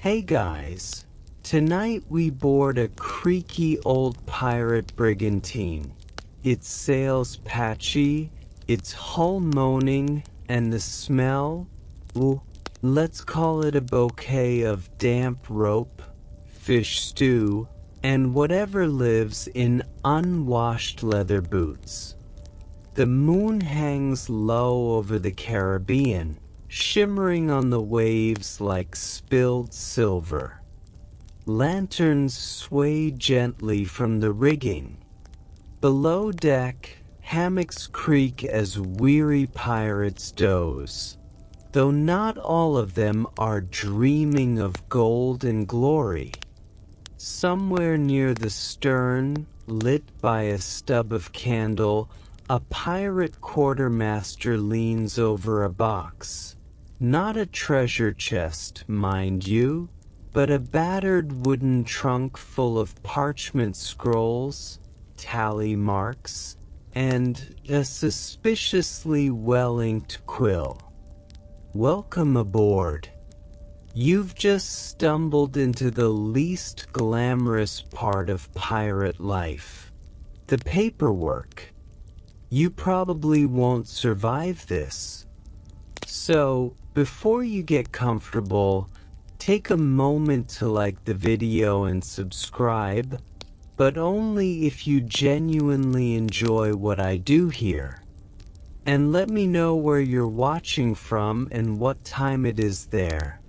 Hey guys, tonight we board a creaky old pirate brigantine. Its sails patchy, its hull moaning, and the smell, ooh, let's call it a bouquet of damp rope, fish stew, and whatever lives in unwashed leather boots. The moon hangs low over the Caribbean, shimmering on the waves like spilled silver. Lanterns sway gently from the rigging. Below deck, hammocks creak as weary pirates doze, though not all of them are dreaming of gold and glory. Somewhere near the stern, lit by a stub of candle, a pirate quartermaster leans over a box. Not a treasure chest, mind you, but a battered wooden trunk full of parchment scrolls, tally marks, and a suspiciously well-inked quill. Welcome aboard. You've just stumbled into the least glamorous part of pirate life. The paperwork. You probably won't survive this. So, before you get comfortable, take a moment to like the video and subscribe, but only if you genuinely enjoy what I do here. And let me know where you're watching from and what time it is there.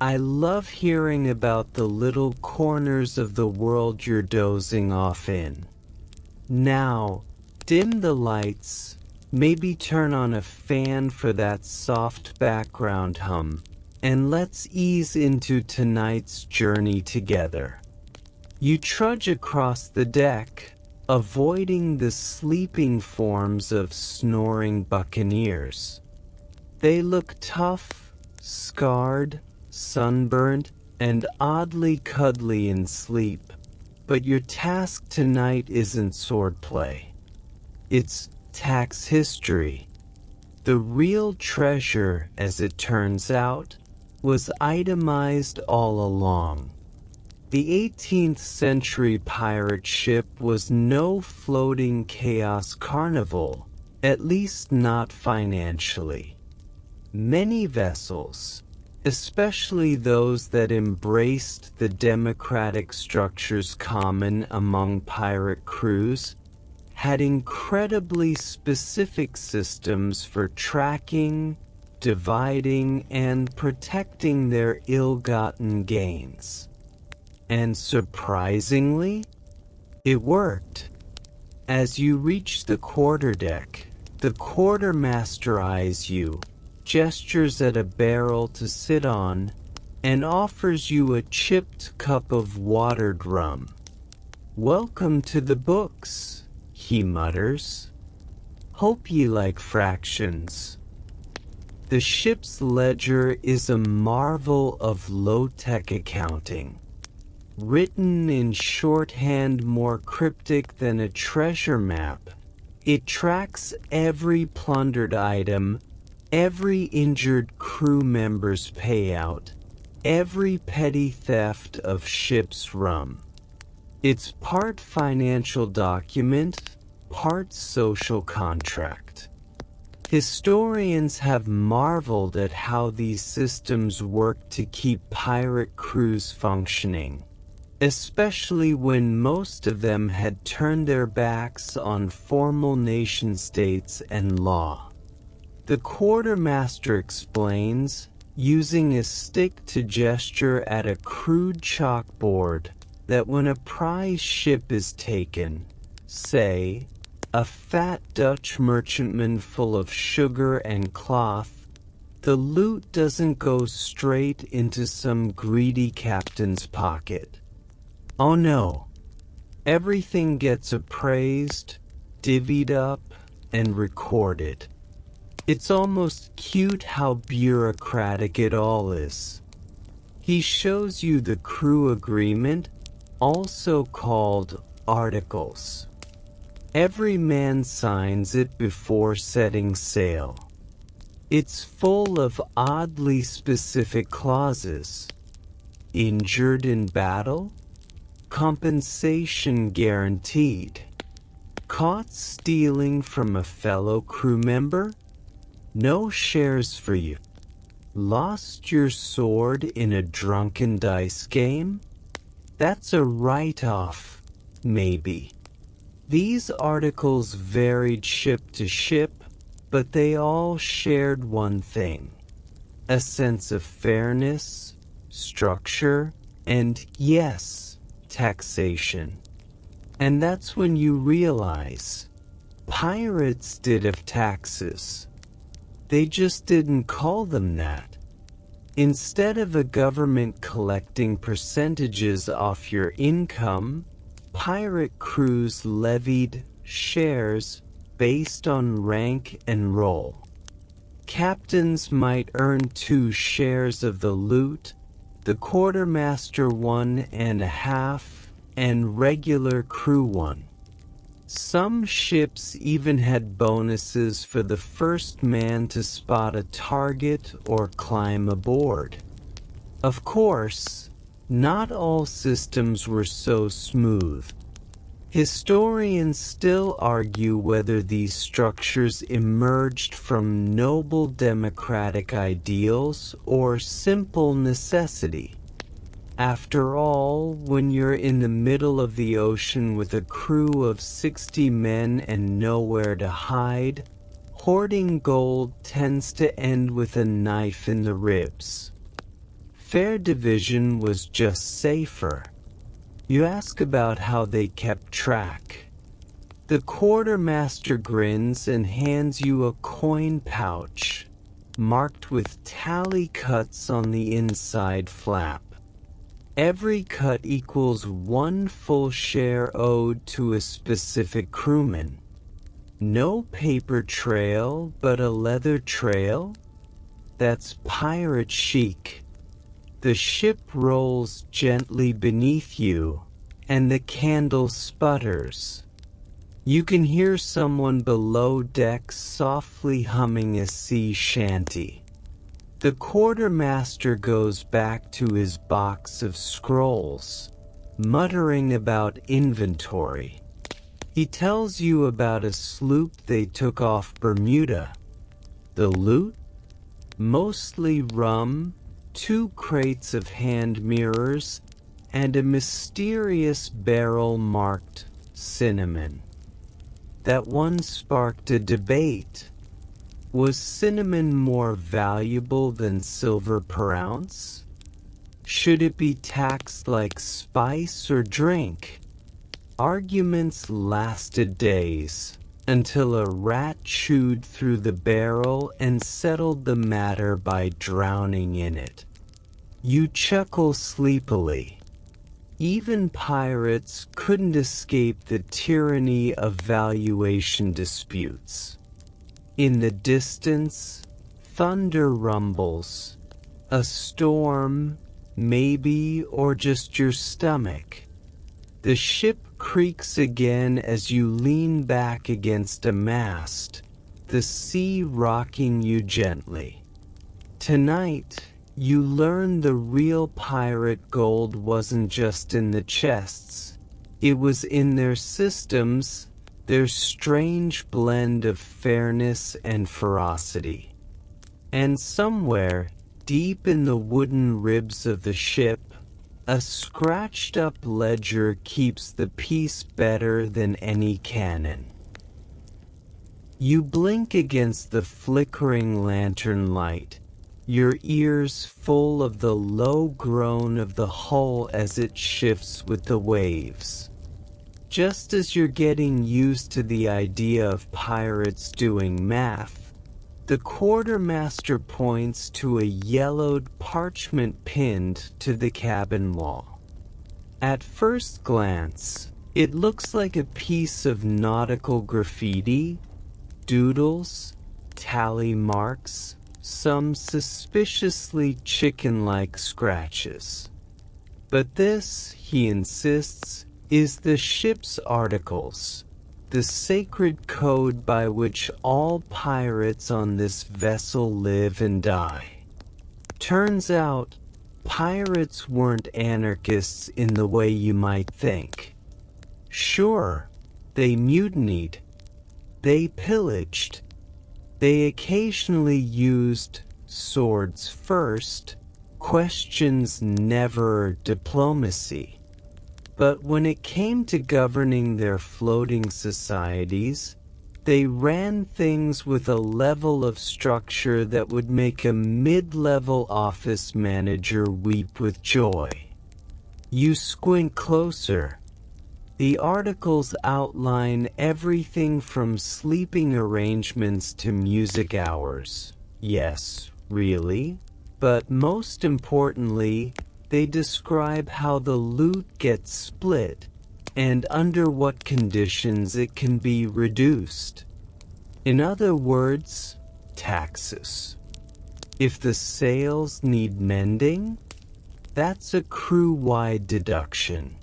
I love hearing about the little corners of the world you're dozing off in. Now, dim the lights, maybe turn on a fan for that soft background hum, and let's ease into tonight's journey together. You trudge across the deck, avoiding the sleeping forms of snoring buccaneers. They look tough, scarred, sunburned, and oddly cuddly in sleep, but your task tonight isn't swordplay. It's tax history. The real treasure, as it turns out, was itemized all along. The 18th century pirate ship was no floating chaos carnival, at least not financially. Many vessels, especially those that embraced the democratic structures common among pirate crews, had incredibly specific systems for tracking, dividing, and protecting their ill-gotten gains. And surprisingly, it worked. As you reach the quarterdeck, the quartermaster eyes you, gestures at a barrel to sit on, and offers you a chipped cup of watered rum. "Welcome to the books," he mutters. "Hope ye like fractions." The ship's ledger is a marvel of low-tech accounting. Written in shorthand more cryptic than a treasure map, it tracks every plundered item, every injured crew member's payout, every petty theft of ship's rum. It's part financial document, part social contract. Historians have marveled at how these systems work to keep pirate crews functioning, especially when most of them had turned their backs on formal nation-states and law. The quartermaster explains, using a stick to gesture at a crude chalkboard, that when a prize ship is taken, say, a fat Dutch merchantman full of sugar and cloth, the loot doesn't go straight into some greedy captain's pocket. Oh no, everything gets appraised, divvied up, and recorded. It's almost cute how bureaucratic it all is. He shows you the crew agreement, also called articles. Every man signs it before setting sail. It's full of oddly specific clauses. Injured in battle? Compensation guaranteed. Caught stealing from a fellow crew member? No shares for you. Lost your sword in a drunken dice game? That's a write-off, maybe. These articles varied ship to ship, but they all shared one thing: a sense of fairness, structure, and, yes, taxation. And that's when you realize pirates did have taxes. They just didn't call them that. Instead of a government collecting percentages off your income, pirate crews levied shares based on rank and role. Captains might earn 2 shares of the loot, the quartermaster 1.5, and regular crew 1. Some ships even had bonuses for the first man to spot a target or climb aboard. Of course, not all systems were so smooth. Historians still argue whether these structures emerged from noble democratic ideals or simple necessity. After all, when you're in the middle of the ocean with a crew of 60 men and nowhere to hide, hoarding gold tends to end with a knife in the ribs. Fair division was just safer. You ask about how they kept track. The quartermaster grins and hands you a coin pouch, marked with tally cuts on the inside flap. Every cut equals 1 full share owed to a specific crewman. No paper trail, but a leather trail? That's pirate chic. The ship rolls gently beneath you, and the candle sputters. You can hear someone below decks softly humming a sea shanty. The quartermaster goes back to his box of scrolls, muttering about inventory. He tells you about a sloop they took off Bermuda. The loot? Mostly rum, 2 crates of hand mirrors, and a mysterious barrel marked cinnamon. That one sparked a debate. Was cinnamon more valuable than silver per ounce? Should it be taxed like spice or drink? Arguments lasted days, until a rat chewed through the barrel and settled the matter by drowning in it. You chuckle sleepily. Even pirates couldn't escape the tyranny of valuation disputes. In the distance, thunder rumbles. A storm, maybe, or just your stomach. The ship creaks again as you lean back against a mast, the sea rocking you gently. Tonight, you learn the real pirate gold wasn't just in the chests. It was in their systems, their strange blend of fairness and ferocity. And somewhere, deep in the wooden ribs of the ship, a scratched-up ledger keeps the peace better than any cannon. You blink against the flickering lantern light, your ears full of the low groan of the hull as it shifts with the waves. Just as you're getting used to the idea of pirates doing math, the quartermaster points to a yellowed parchment pinned to the cabin wall. At first glance, it looks like a piece of nautical graffiti, doodles, tally marks, some suspiciously chicken-like scratches. But this, he insists, is the ship's articles, the sacred code by which all pirates on this vessel live and die. Turns out, Pirates weren't anarchists in the way you might think. Sure, they mutinied, they pillaged, they occasionally used swords first, questions never diplomacy. But when it came to governing their floating societies, they ran things with a level of structure that would make a mid-level office manager weep with joy. You squint closer. The articles outline everything from sleeping arrangements to music hours. Yes, really. But most importantly, they describe how the loot gets split and under what conditions it can be reduced. In other words, taxes. If the sails need mending, that's a crew-wide deduction.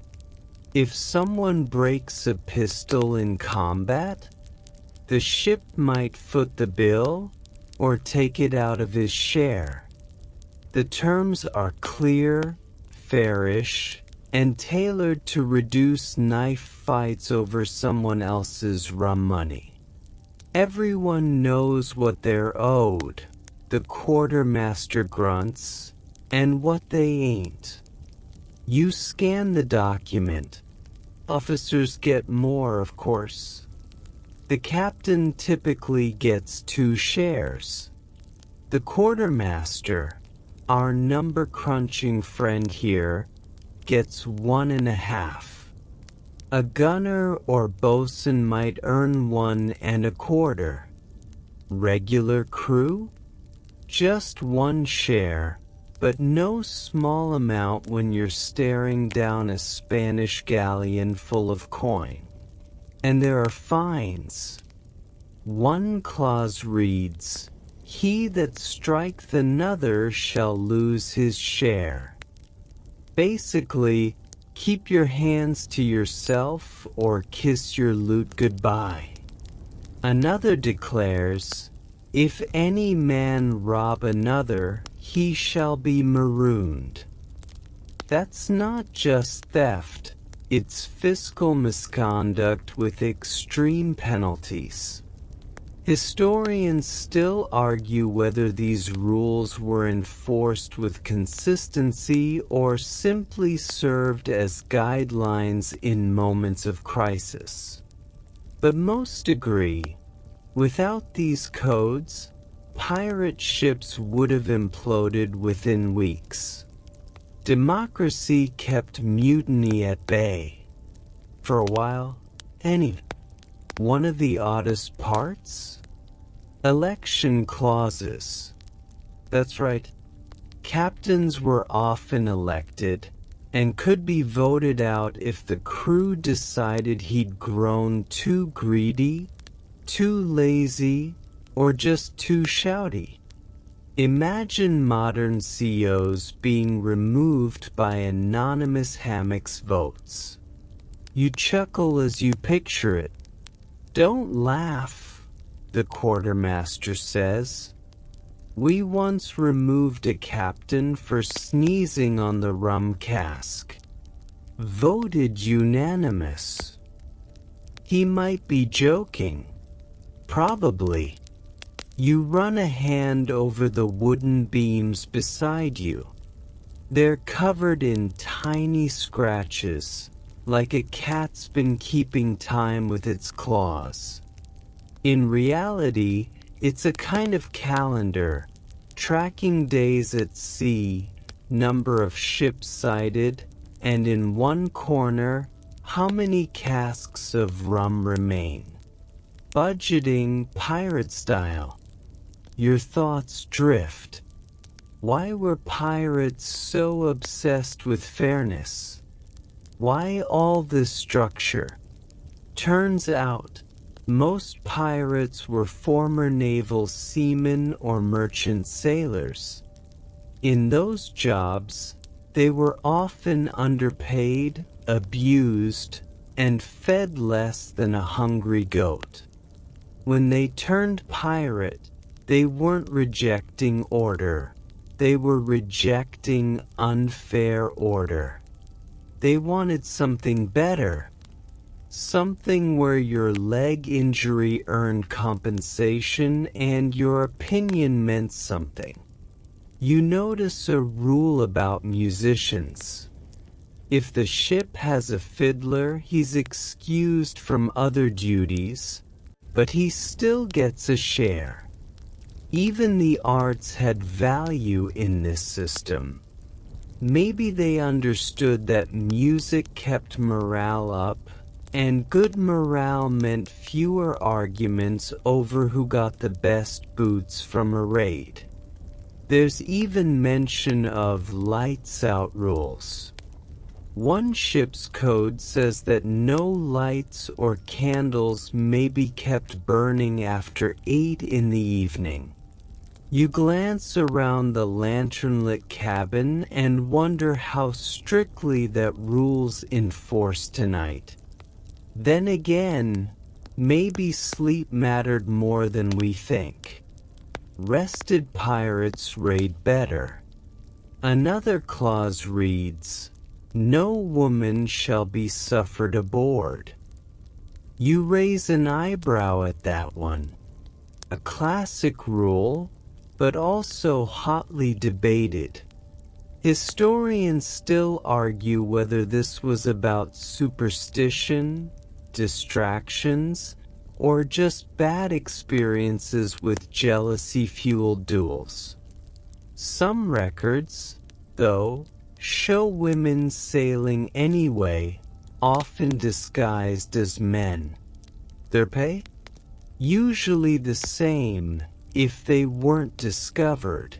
If someone breaks a pistol in combat, the ship might foot the bill or take it out of his share. The terms are clear, fairish, and tailored to reduce knife fights over someone else's rum money. Everyone knows what they're owed, the quartermaster grunts, and what they ain't. You scan the document. Officers get more, of course. The captain typically gets 2 shares. The quartermaster, our number-crunching friend here, gets 1.5. A gunner or bosun might earn 1.25. Regular crew? Just 1 share, but no small amount when you're staring down a Spanish galleon full of coin. And there are fines. One clause reads, "He that striketh another shall lose his share." Basically, keep your hands to yourself or kiss your loot goodbye. Another declares, "If any man rob another, he shall be marooned." That's not just theft, it's fiscal misconduct with extreme penalties. Historians still argue whether these rules were enforced with consistency or simply served as guidelines in moments of crisis. But most agree, without these codes, pirate ships would have imploded within weeks. Democracy kept mutiny at bay. For a while, anyway. One of the oddest parts? Election clauses. That's right. Captains were often elected and could be voted out if the crew decided he'd grown too greedy, too lazy, or just too shouty. Imagine modern CEOs being removed by anonymous hammocks votes. You chuckle as you picture it. Don't laugh, the quartermaster says. We once removed a captain for sneezing on the rum cask. Voted unanimous. He might be joking. Probably. You run a hand over the wooden beams beside you. They're covered in tiny scratches, like a cat's been keeping time with its claws. In reality, it's a kind of calendar, tracking days at sea, number of ships sighted, and in one corner, how many casks of rum remain. Budgeting pirate style. Your thoughts drift. Why were pirates so obsessed with fairness? Why all this structure? Turns out, most pirates were former naval seamen or merchant sailors. In those jobs, they were often underpaid, abused, and fed less than a hungry goat. When they turned pirate, they weren't rejecting order. They were rejecting unfair order. They wanted something better. Something where your leg injury earned compensation and your opinion meant something. You notice a rule about musicians. If the ship has a fiddler, he's excused from other duties, but he still gets a share. Even the arts had value in this system. Maybe they understood that music kept morale up, and good morale meant fewer arguments over who got the best boots from a raid. There's even mention of lights out rules. One ship's code says that no lights or candles may be kept burning after 8 in the evening. You glance around the lantern-lit cabin and wonder how strictly that rule's enforced tonight. Then again, maybe sleep mattered more than we think. Rested pirates raid better. Another clause reads, "No woman shall be suffered aboard." You raise an eyebrow at that one. A classic rule, but also hotly debated. Historians still argue whether this was about superstition, distractions, or just bad experiences with jealousy-fueled duels. Some records, though, show women sailing anyway, often disguised as men. Their pay? Usually the same, if they weren't discovered.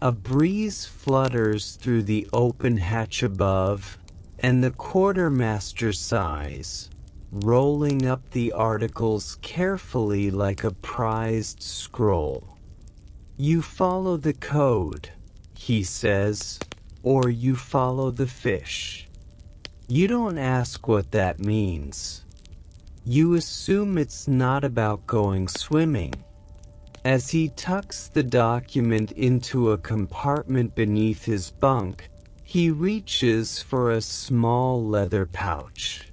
A breeze flutters through the open hatch above, and the quartermaster sighs, rolling up the articles carefully like a prized scroll. "You follow the code," he says, "or you follow the fish." You don't ask what that means. You assume it's not about going swimming. As he tucks the document into a compartment beneath his bunk, he reaches for a small leather pouch.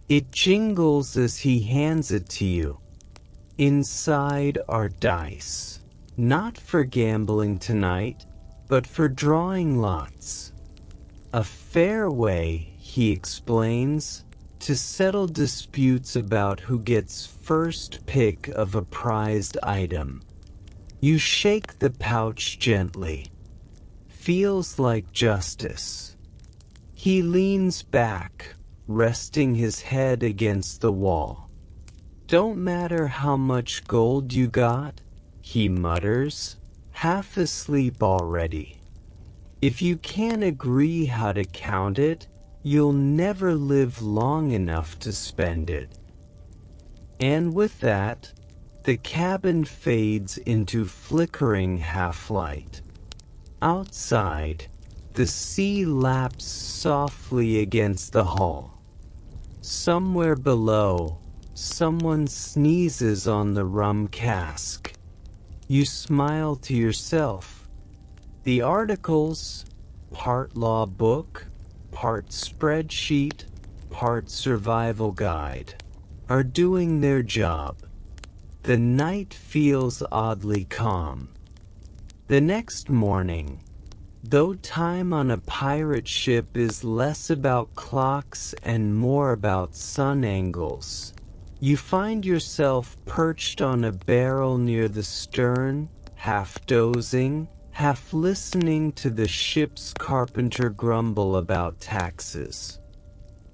It jingles as he hands it to you. Inside are dice. Not for gambling tonight, but for drawing lots. A fair way, he explains, to settle disputes about who gets first pick of a prized item. You shake the pouch gently. Feels like justice. He leans back, resting his head against the wall. "Don't matter how much gold you got," he mutters, half asleep already. "If you can't agree how to count it, you'll never live long enough to spend it." And with that, the cabin fades into flickering half-light. Outside, the sea laps softly against the hull. Somewhere below, someone sneezes on the rum cask. You smile to yourself. The articles, part law book, part spreadsheet, part survival guide, are doing their job. The night feels oddly calm. The next morning, though time on a pirate ship is less about clocks and more about sun angles, you find yourself perched on a barrel near the stern, half dozing, half listening to the ship's carpenter grumble about taxes.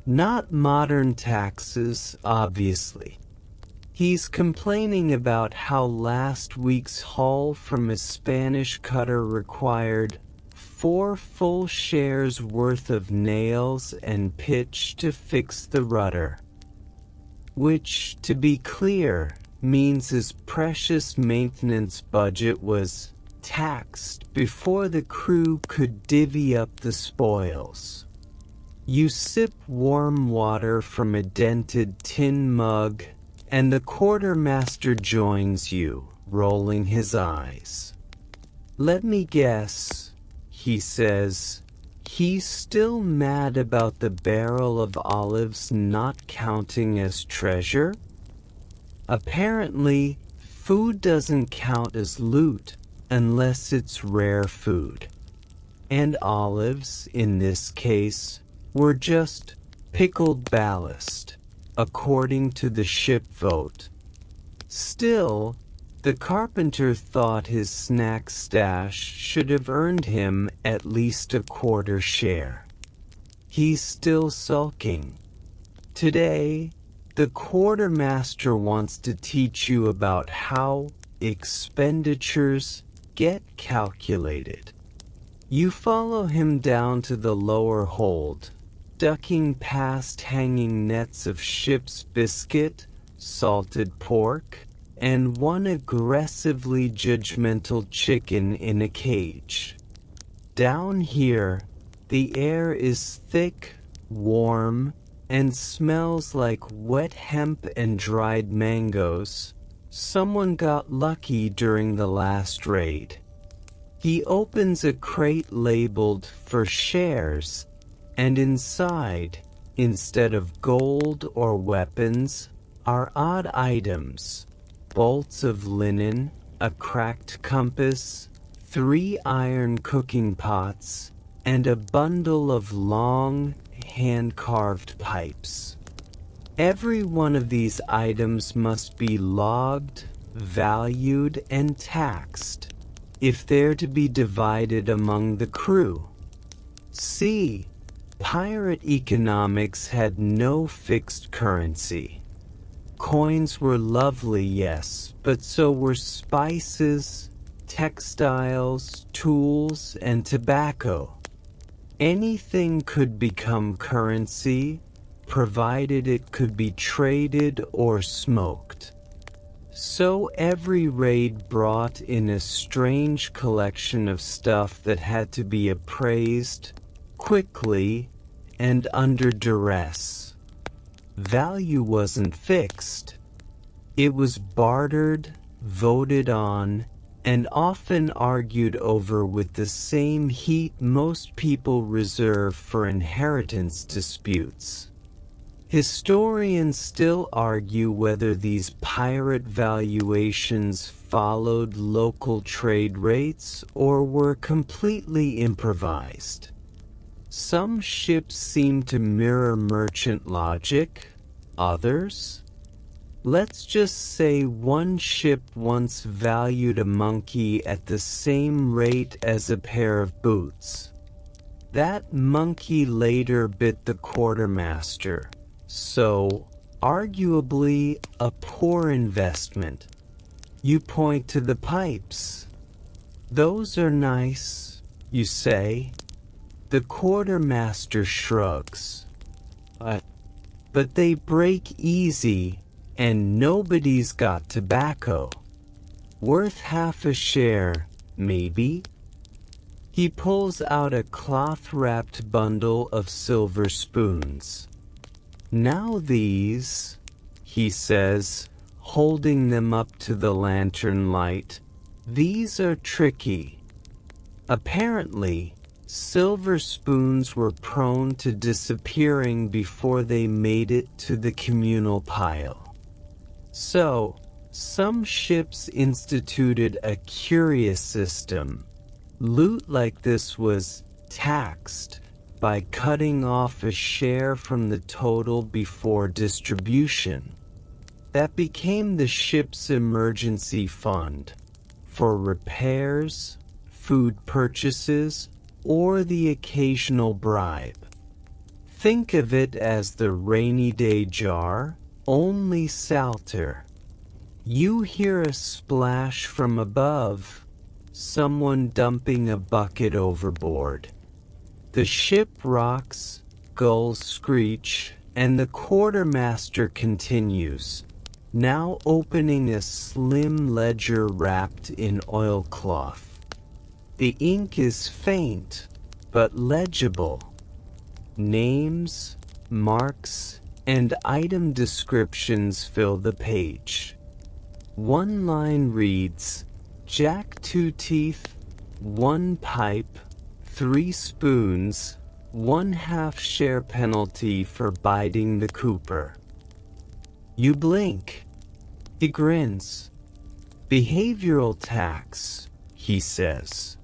Not modern taxes, obviously. He's complaining about how last week's haul from a Spanish cutter required 4 full shares worth of nails and pitch to fix the rudder. Which, to be clear, means his precious maintenance budget was taxed before the crew could divvy up the spoils. You sip warm water from a dented tin mug, and the quartermaster joins you, rolling his eyes. Let me guess, he says. He's still mad about the barrel of olives not counting as treasure? Apparently, food doesn't count as loot unless it's rare food. And olives, in this case, were just pickled ballast, according to the ship vote. Still, the carpenter thought his snack stash should have earned him at least a quarter share. He's still sulking. Today, the quartermaster wants to teach you about how expenditures get calculated. You follow him down to the lower hold, ducking past hanging nets of ship's biscuit, salted pork, and one aggressively judgmental chicken in a cage. Down here, the air is thick, warm, and smells like wet hemp and dried mangoes. Someone got lucky during the last raid. He opens a crate labeled for shares, and inside, instead of gold or weapons, are odd items. Bolts of linen, a cracked compass, 3 iron cooking pots, and a bundle of long, hand-carved pipes. Every one of these items must be logged, valued, and taxed if they're to be divided among the crew. See, pirate economics had no fixed currency. Coins were lovely, yes, but so were spices, textiles, tools, and tobacco. Anything could become currency, provided it could be traded or smoked. So every raid brought in a strange collection of stuff that had to be appraised quickly and under duress. Value wasn't fixed. It was bartered, voted on, and often argued over with the same heat most people reserve for inheritance disputes. Historians still argue whether these pirate valuations followed local trade rates or were completely improvised. Some ships seem to mirror merchant logic, others? Let's just say one ship once valued a monkey at the same rate as a pair of boots. That monkey later bit the quartermaster, so arguably a poor investment. You point to the pipes. Those are nice, you say. The quartermaster shrugs. But they break easy, and nobody's got tobacco. Worth half a share, maybe? He pulls out a cloth-wrapped bundle of silver spoons. Now these, he says, holding them up to the lantern light, these are tricky. Apparently, silver spoons were prone to disappearing before they made it to the communal pile. So, some ships instituted a curious system. Loot like this was taxed by cutting off a share from the total before distribution. That became the ship's emergency fund for repairs, food purchases, or the occasional bribe. Think of it as the rainy day jar, only salter. You hear a splash from above, someone dumping a bucket overboard. The ship rocks, gulls screech, and the quartermaster continues, now opening a slim ledger wrapped in oilcloth. The ink is faint, but legible. Names, marks, and item descriptions fill the page. One line reads, Jack Two Teeth, 1 pipe, 3 spoons, 1/2 share penalty for biting the cooper. You blink. He grins. Behavioral tax, he says.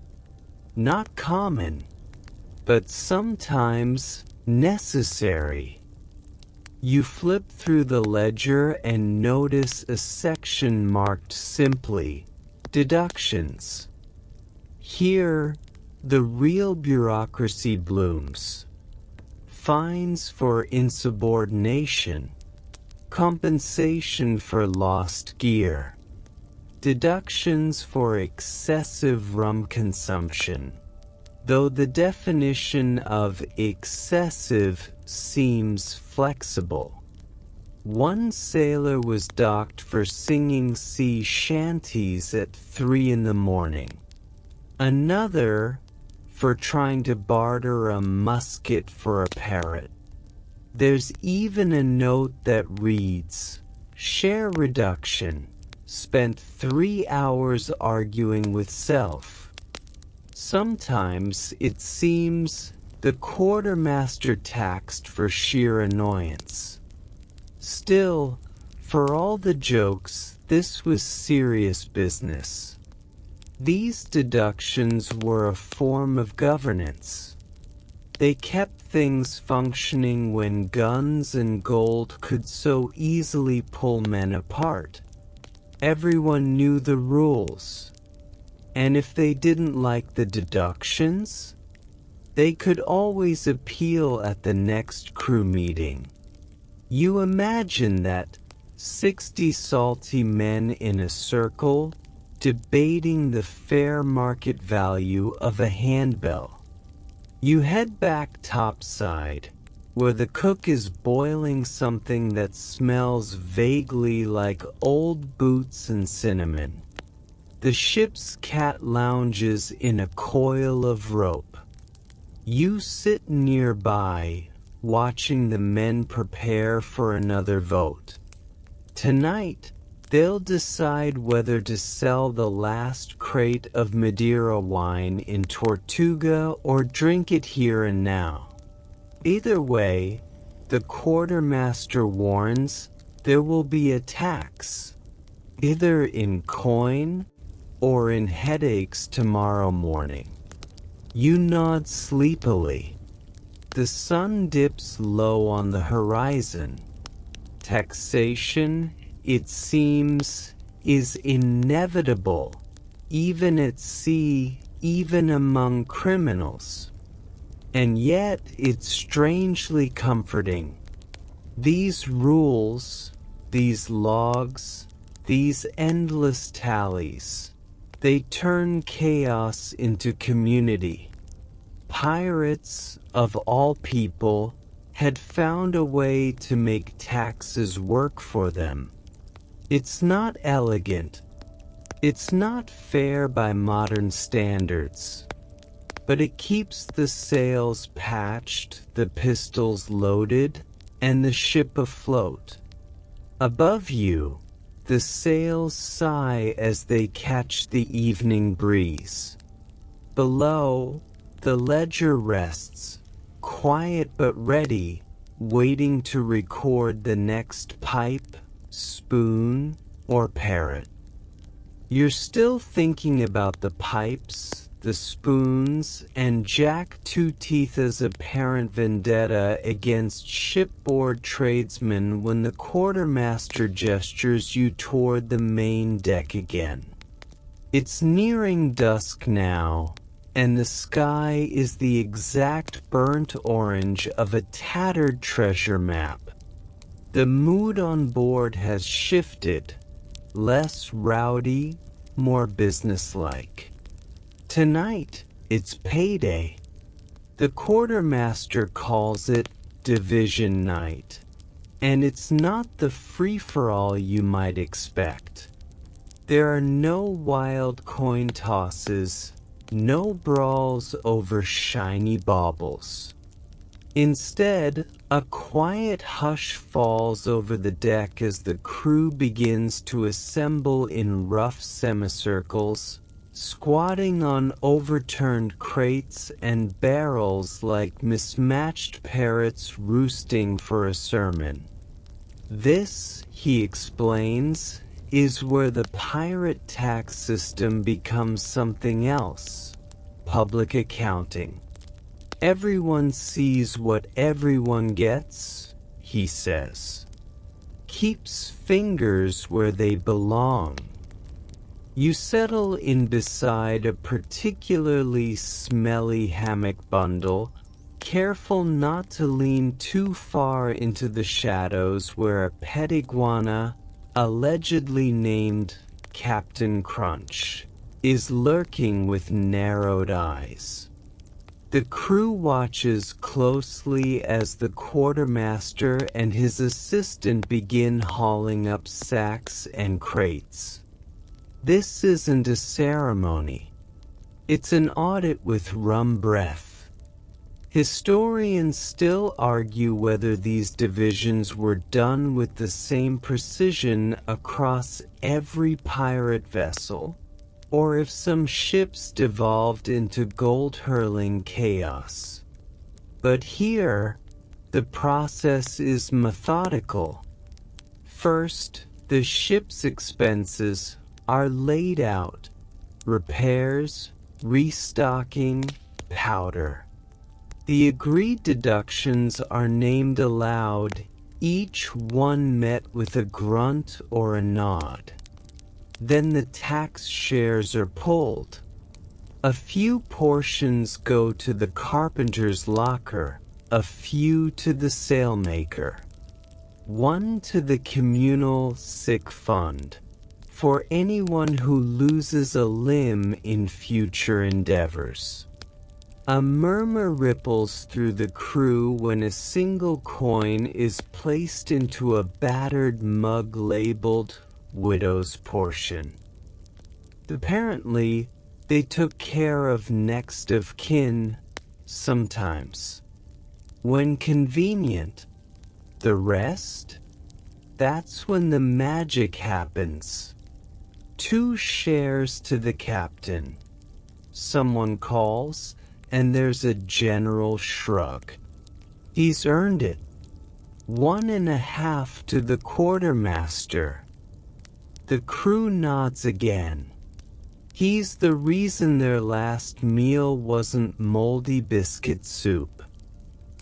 Not common, but sometimes necessary. You flip through the ledger and notice a section marked simply, Deductions. Here, the real bureaucracy blooms. Fines for insubordination, compensation for lost gear, deductions for excessive rum consumption, though the definition of excessive seems flexible. One sailor was docked for singing sea shanties at 3 in the morning. Another for trying to barter a musket for a parrot. There's even a note that reads, "Share reduction. Spent 3 hours arguing with self." Sometimes it seems the quartermaster taxed for sheer annoyance. Still, for all the jokes, this was serious business. These deductions were a form of governance. They kept things functioning when guns and gold could so easily pull men apart. Everyone knew the rules. And if they didn't like the deductions, they could always appeal at the next crew meeting. You imagine that 60 salty men in a circle debating the fair market value of a handbell. You head back topside, where the cook is boiling something that smells vaguely like old boots and cinnamon. The ship's cat lounges in a coil of rope. You sit nearby, watching the men prepare for another vote. Tonight, they'll decide whether to sell the last crate of Madeira wine in Tortuga or drink it here and now. Either way, the quartermaster warns there will be a tax, either in coin or in headaches tomorrow morning. You nod sleepily. The sun dips low on the horizon. Taxation, it seems, is inevitable, even at sea, even among criminals. And yet it's strangely comforting. These rules, these logs, these endless tallies, they turn chaos into community. Pirates, of all people, had found a way to make taxes work for them. It's not elegant. It's not fair by modern standards. But it keeps the sails patched, the pistols loaded, and the ship afloat. Above you, the sails sigh as they catch the evening breeze. Below, the ledger rests, quiet but ready, waiting to record the next pipe, spoon, or parrot. You're still thinking about the pipes, the spoons, and Jack Two-Teeth's apparent vendetta against shipboard tradesmen when the quartermaster gestures you toward the main deck again. It's nearing dusk now, and the sky is the exact burnt orange of a tattered treasure map. The mood on board has shifted, less rowdy, more businesslike. Tonight, it's payday. The quartermaster calls it division night, and it's not the free-for-all you might expect. There are no wild coin tosses, no brawls over shiny baubles. Instead, a quiet hush falls over the deck as the crew begins to assemble in rough semicircles, squatting on overturned crates and barrels like mismatched parrots roosting for a sermon. This, he explains, is where the pirate tax system becomes something else: public accounting. Everyone sees what everyone gets, he says. Keeps fingers where they belong. You settle in beside a particularly smelly hammock bundle, careful not to lean too far into the shadows where a pet iguana, allegedly named Captain Crunch, is lurking with narrowed eyes. The crew watches closely as the quartermaster and his assistant begin hauling up sacks and crates. This isn't a ceremony. It's an audit with rum breath. Historians still argue whether these divisions were done with the same precision across every pirate vessel, or if some ships devolved into gold-hurling chaos. But here, the process is methodical. First, the ship's expenses are laid out: repairs, restocking, powder. The agreed deductions are named aloud, each one met with a grunt or a nod. Then the tax shares are pulled. A few portions go to the carpenter's locker, a few to the sailmaker, one to the communal sick fund, for anyone who loses a limb in future endeavors. A murmur ripples through the crew when a single coin is placed into a battered mug labeled "Widow's Portion." Apparently, they took care of next of kin, sometimes. When convenient. The rest? That's when the magic happens. 2 shares to the captain. Someone calls, and there's a general shrug. He's earned it. 1.5 to the quartermaster. The crew nods again. He's the reason their last meal wasn't moldy biscuit soup.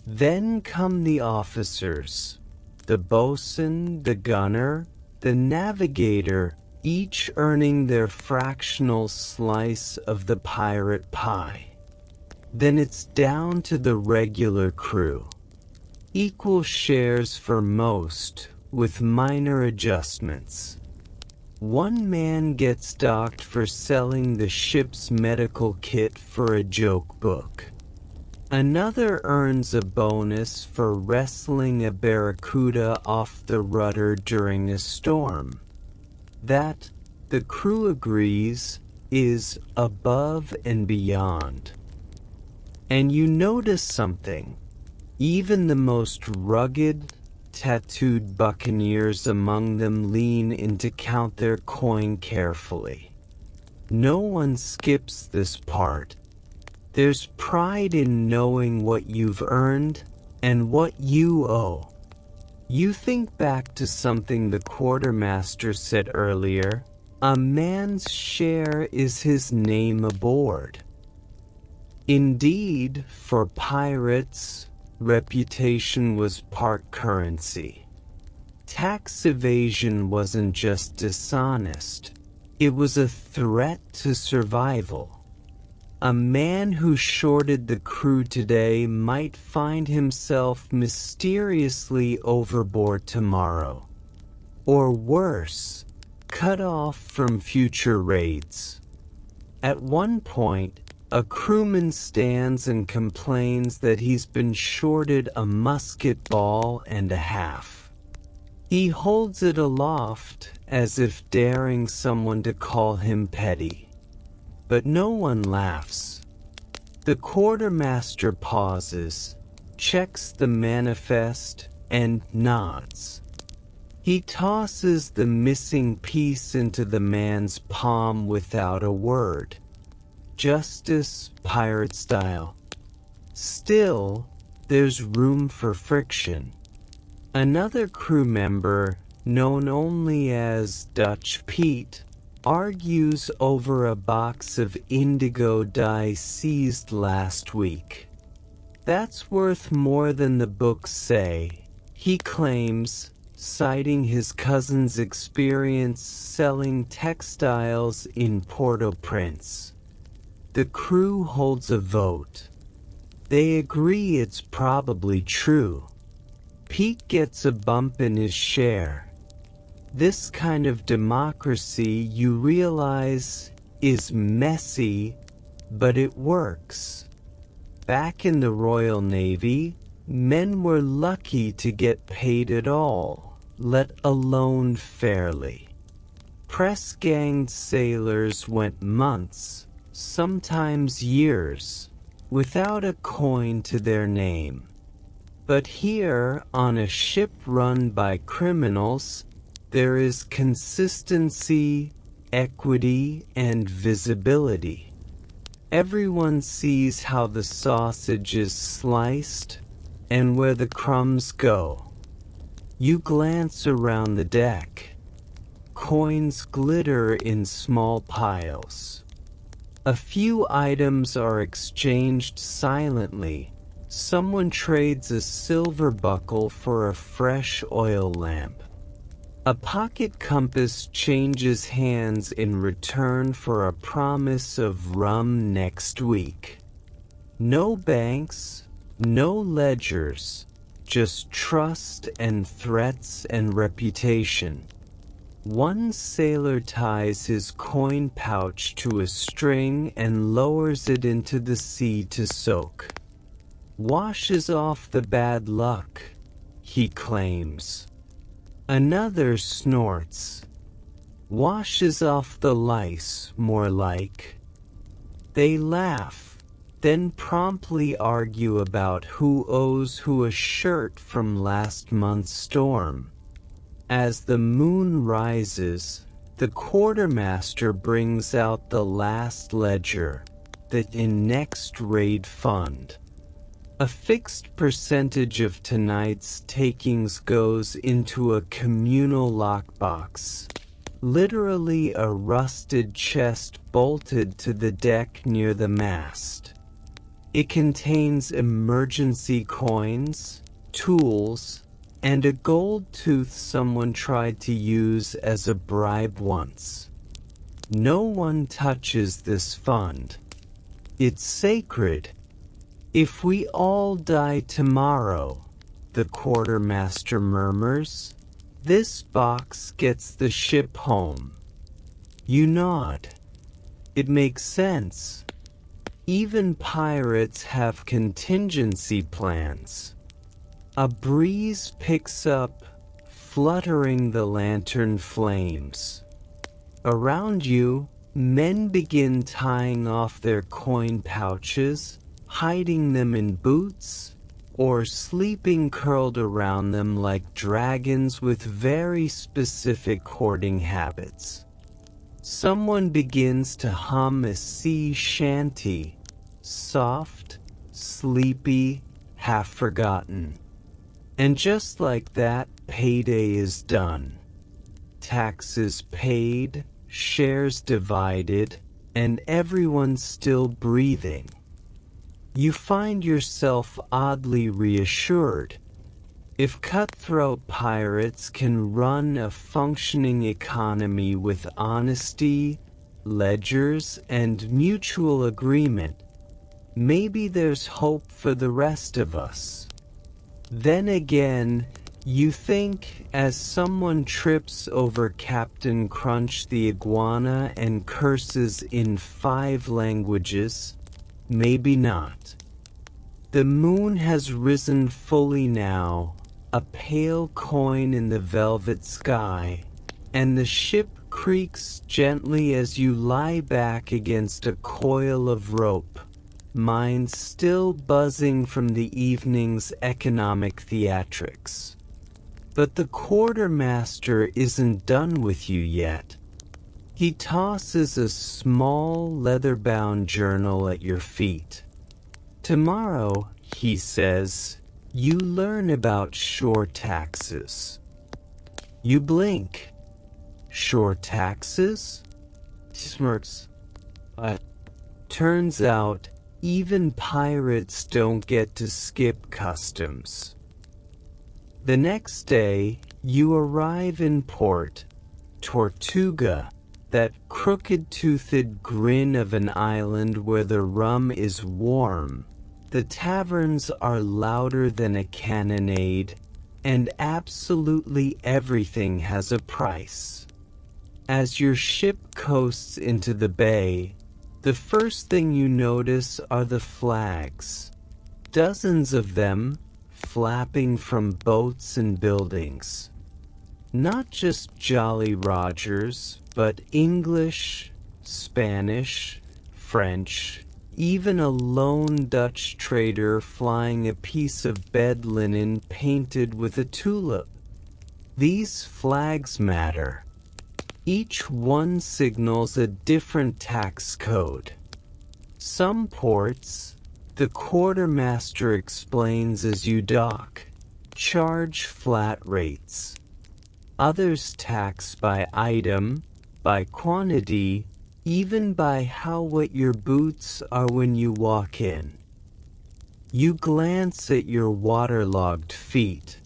Then come the officers. The bosun, the gunner, the navigator, each earning their fractional slice of the pirate pie. Then it's down to the regular crew. Equal shares for most, with minor adjustments. One man gets docked for selling the ship's medical kit for a joke book. Another earns a bonus for wrestling a barracuda off the rudder during a storm. That, the crew agrees, is above and beyond. And you notice something. Even the most rugged, tattooed buccaneers among them lean in to count their coin carefully. No one skips this part. There's pride in knowing what you've earned and what you owe. You think back to something the quartermaster said earlier: a man's share is his name aboard. Indeed, for pirates, reputation was part currency. Tax evasion wasn't just dishonest, it was a threat to survival. A man who shorted the crew today might find himself mysteriously overboard tomorrow. Or worse, cut off from future raids. At one point, a crewman stands and complains that he's been shorted a musket ball and a half. He holds it aloft as if daring someone to call him petty. But no one laughs. The quartermaster pauses, checks the manifest, and nods. He tosses the missing piece into the man's palm without a word. justice, pirate style. Still, there's room for friction. Another crew member, known only as Dutch Pete, argues over a box of indigo dye seized last week. That's worth more than the books say, he claims, citing his cousin's experience selling textiles in Port-au-Prince. The crew holds a vote. They agree it's probably true. Pete gets a bump in his share. This kind of democracy, you realize, is messy, but it works. Back in the Royal Navy, men were lucky to get paid at all, let alone fairly. Press-ganged sailors went months, sometimes years, without a coin to their name. But here, on a ship run by criminals, there is consistency, equity, and visibility. Everyone sees how the sausage is sliced and where the crumbs go. You glance around the deck. Coins glitter in small piles. A few items are exchanged silently. Someone trades a silver buckle for a fresh oil lamp. A pocket compass changes hands in return for a promise of rum next week. No banks, no ledgers, just trust and threats and reputation. One sailor ties his coin pouch to a string and lowers it into the sea to soak. Washes off the bad luck, he claims. Another snorts. Washes off the lice, more like. They laugh, then promptly argue about who owes who a shirt from last month's storm. As the moon rises, the quartermaster brings out the last ledger, the next raid fund. A fixed percentage of tonight's takings goes into a communal lockbox, literally a rusted chest bolted to the deck near the mast. It contains emergency coins, tools, and a gold tooth someone tried to use as a bribe once. No one touches this fund. It's sacred. If we all die tomorrow, the quartermaster murmurs, this box gets the ship home. You nod. It makes sense. Even pirates have contingency plans. A breeze picks up, fluttering the lantern flames. Around you, men begin tying off their coin pouches, hiding them in boots, or sleeping curled around them like dragons with very specific hoarding habits. Someone begins to hum a sea shanty, soft, sleepy, half-forgotten. And just like that, payday is done. Taxes paid, shares divided, and everyone's still breathing. You find yourself oddly reassured. If cutthroat pirates can run a functioning economy with honesty, ledgers, and mutual agreement, maybe there's hope for the rest of us. Then again, you think, as someone trips over Captain Crunch the iguana and curses in 5 languages, maybe not. The moon has risen fully now, a pale coin in the velvet sky, and the ship creaks gently as you lie back against a coil of rope, mind still buzzing from the evening's economic theatrics. But the quartermaster isn't done with you yet. He tosses a small leather-bound journal at your feet. Tomorrow, he says, you learn about shore taxes. You blink. Shore taxes? He smirks. Turns out, even pirates don't get to skip customs. The next day, you arrive in port, Tortuga, that crooked-toothed grin of an island where the rum is warm, the taverns are louder than a cannonade, and absolutely everything has a price. As your ship coasts into the bay, the first thing you notice are the flags. Dozens of them, flapping from boats and buildings. Not just Jolly Rogers, but English, Spanish, French, even a lone Dutch trader flying a piece of bed linen painted with a tulip. These flags matter. Each one signals a different tax code. Some ports, the quartermaster explains as you dock, charge flat rates. Others tax by item, by quantity, even by how wet your boots are when you walk in. You glance at your waterlogged feet.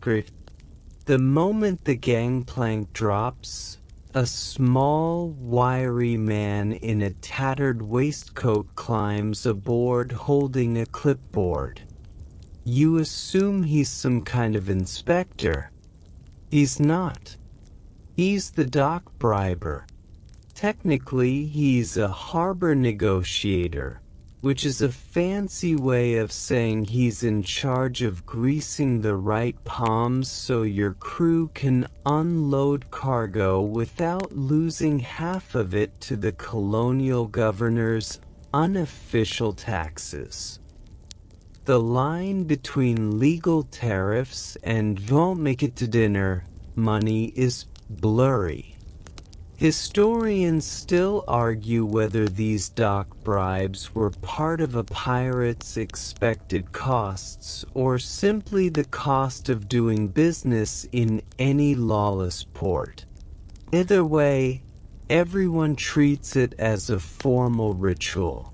The moment the gangplank drops, a small, wiry man in a tattered waistcoat climbs aboard holding a clipboard. You assume he's some kind of inspector. He's not. He's the dock briber. Technically, he's a harbor negotiator, which is a fancy way of saying he's in charge of greasing the right palms so your crew can unload cargo without losing half of it to the Colonial governor's unofficial taxes. The line between legal tariffs and won't make it to dinner money is blurry. Historians still argue whether these dock bribes were part of a pirate's expected costs or simply the cost of doing business in any lawless port. Either way, everyone treats it as a formal ritual.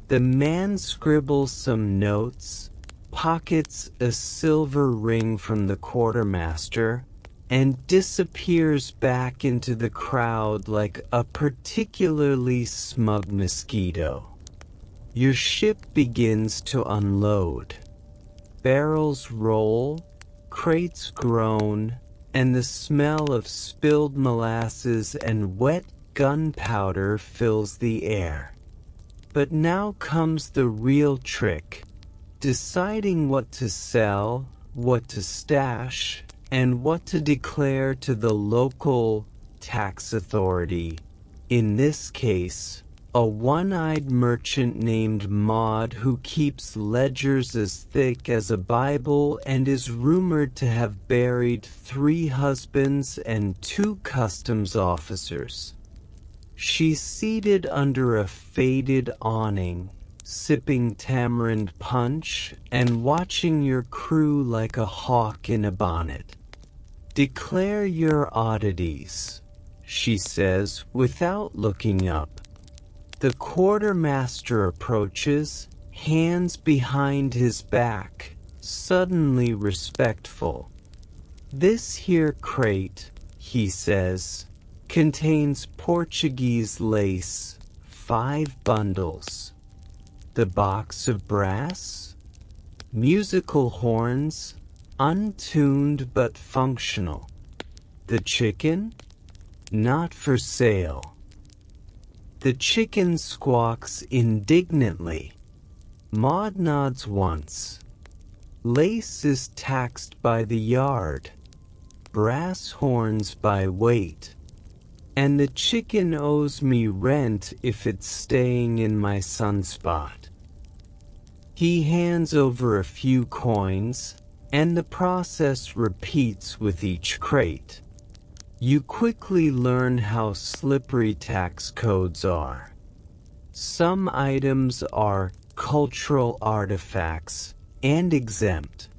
The man scribbles some notes, pockets a silver ring from the quartermaster, and disappears back into the crowd like a particularly smug mosquito. Your ship begins to unload. Barrels roll, crates groan, and the smell of spilled molasses and wet gunpowder fills the air. But now comes the real trick, deciding what to sell, what to stash, and what to declare to the local tax authority. In this case, a one-eyed merchant named Maud who keeps ledgers as thick as a Bible and is rumored to have buried 3 husbands and 2 customs officers. She's seated under a faded awning, sipping tamarind punch and watching your crew like a hawk in a bonnet. "Declare your oddities," she says without looking up. The quartermaster approaches, hands behind his back, suddenly respectful. "This here crate," he says, "contains Portuguese lace, 5 bundles. The box of brass? Musical horns, untuned but functional. The chicken? Not for sale." The chicken squawks indignantly. Maud nods once. Lace is taxed by the yard, brass horns by weight, and the chicken owes me rent if it's staying in my sunspot. He hands over a few coins, and the process repeats with each crate. You quickly learn how slippery tax codes are. Some items are cultural artifacts and exempt.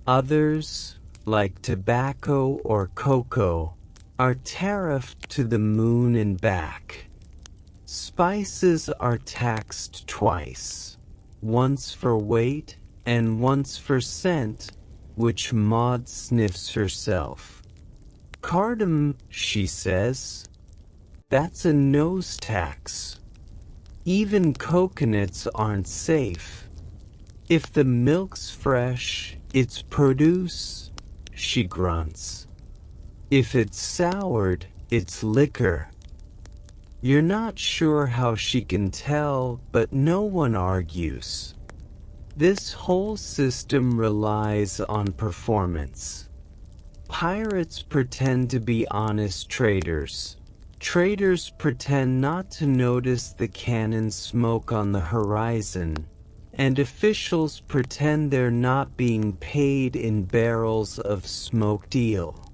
Others, like tobacco or cocoa, are tariffed to the moon and back. Spices are taxed twice, once for weight and once for scent, which Maud sniffs herself. Cardamom, she says. That's a nose tax. Even coconuts aren't safe. If the milk's fresh, it's produce, she grunts. If it's soured, it's liquor. You're not sure how she can tell, but no one argues. This whole system relies on performance. Pirates pretend to be honest traders. Traders pretend not to notice the cannon smoke on the horizon, and officials pretend they're not being paid in barrels of smoked eel.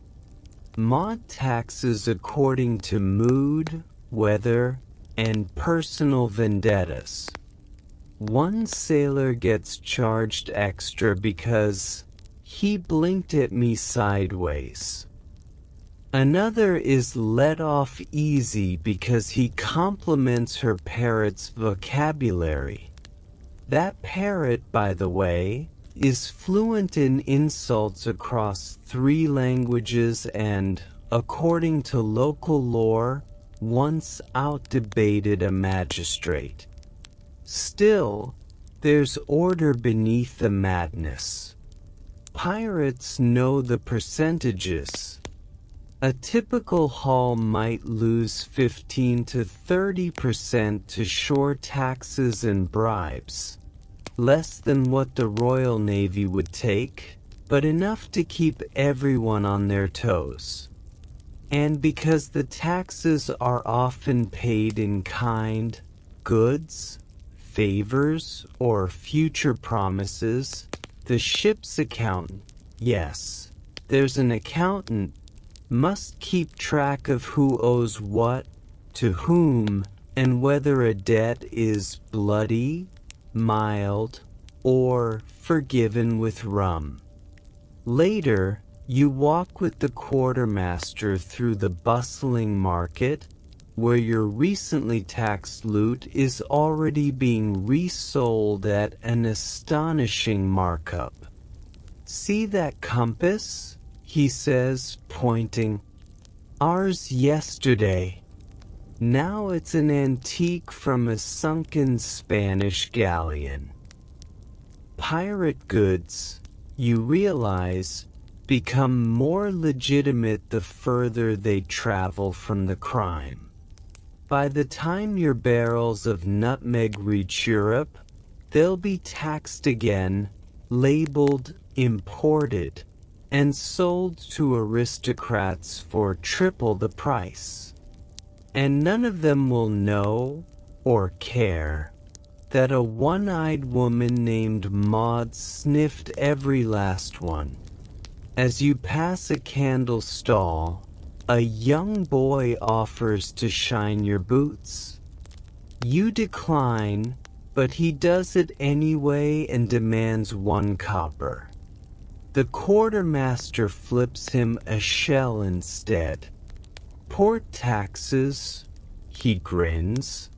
Maud taxes according to mood, weather, and personal vendettas. One sailor gets charged extra because he blinked at me sideways. Another is let off easy because he compliments her parrot's vocabulary. That parrot, by the way, is fluent in insults across 3 languages and, according to local lore, once outdebated a magistrate. Still, there's order beneath the madness. Pirates know the percentages. A typical haul might lose 15 to 30% to shore taxes and bribes. Less than what the Royal Navy would take, but enough to keep everyone on their toes. And because the taxes are often paid in kind, goods, favors, or future promises, the ship's accountant, yes, there's an accountant, must keep track of who owes what, to whom, and whether a debt is bloody, mild, or forgiven with rum. Later, you walk with the quartermaster through the bustling market, where your recently taxed loot is already being resold at an astonishing markup. See that compass? He says, pointing. Ours yesterday. Now it's an antique from a sunken Spanish galleon. Pirate goods, you realize, become more legitimate the further they travel from the crime. By the time your barrels of nutmeg reach Europe, they'll be taxed again, labeled imported, and sold to aristocrats for triple the price. And none of them will know, or care, that a one-eyed woman named Maud sniffed every last one. As you pass a candle stall, a young boy offers to shine your boots. You decline, but he does it anyway and demands 1 copper. The quartermaster flips him a shell instead. Port taxes, he grins.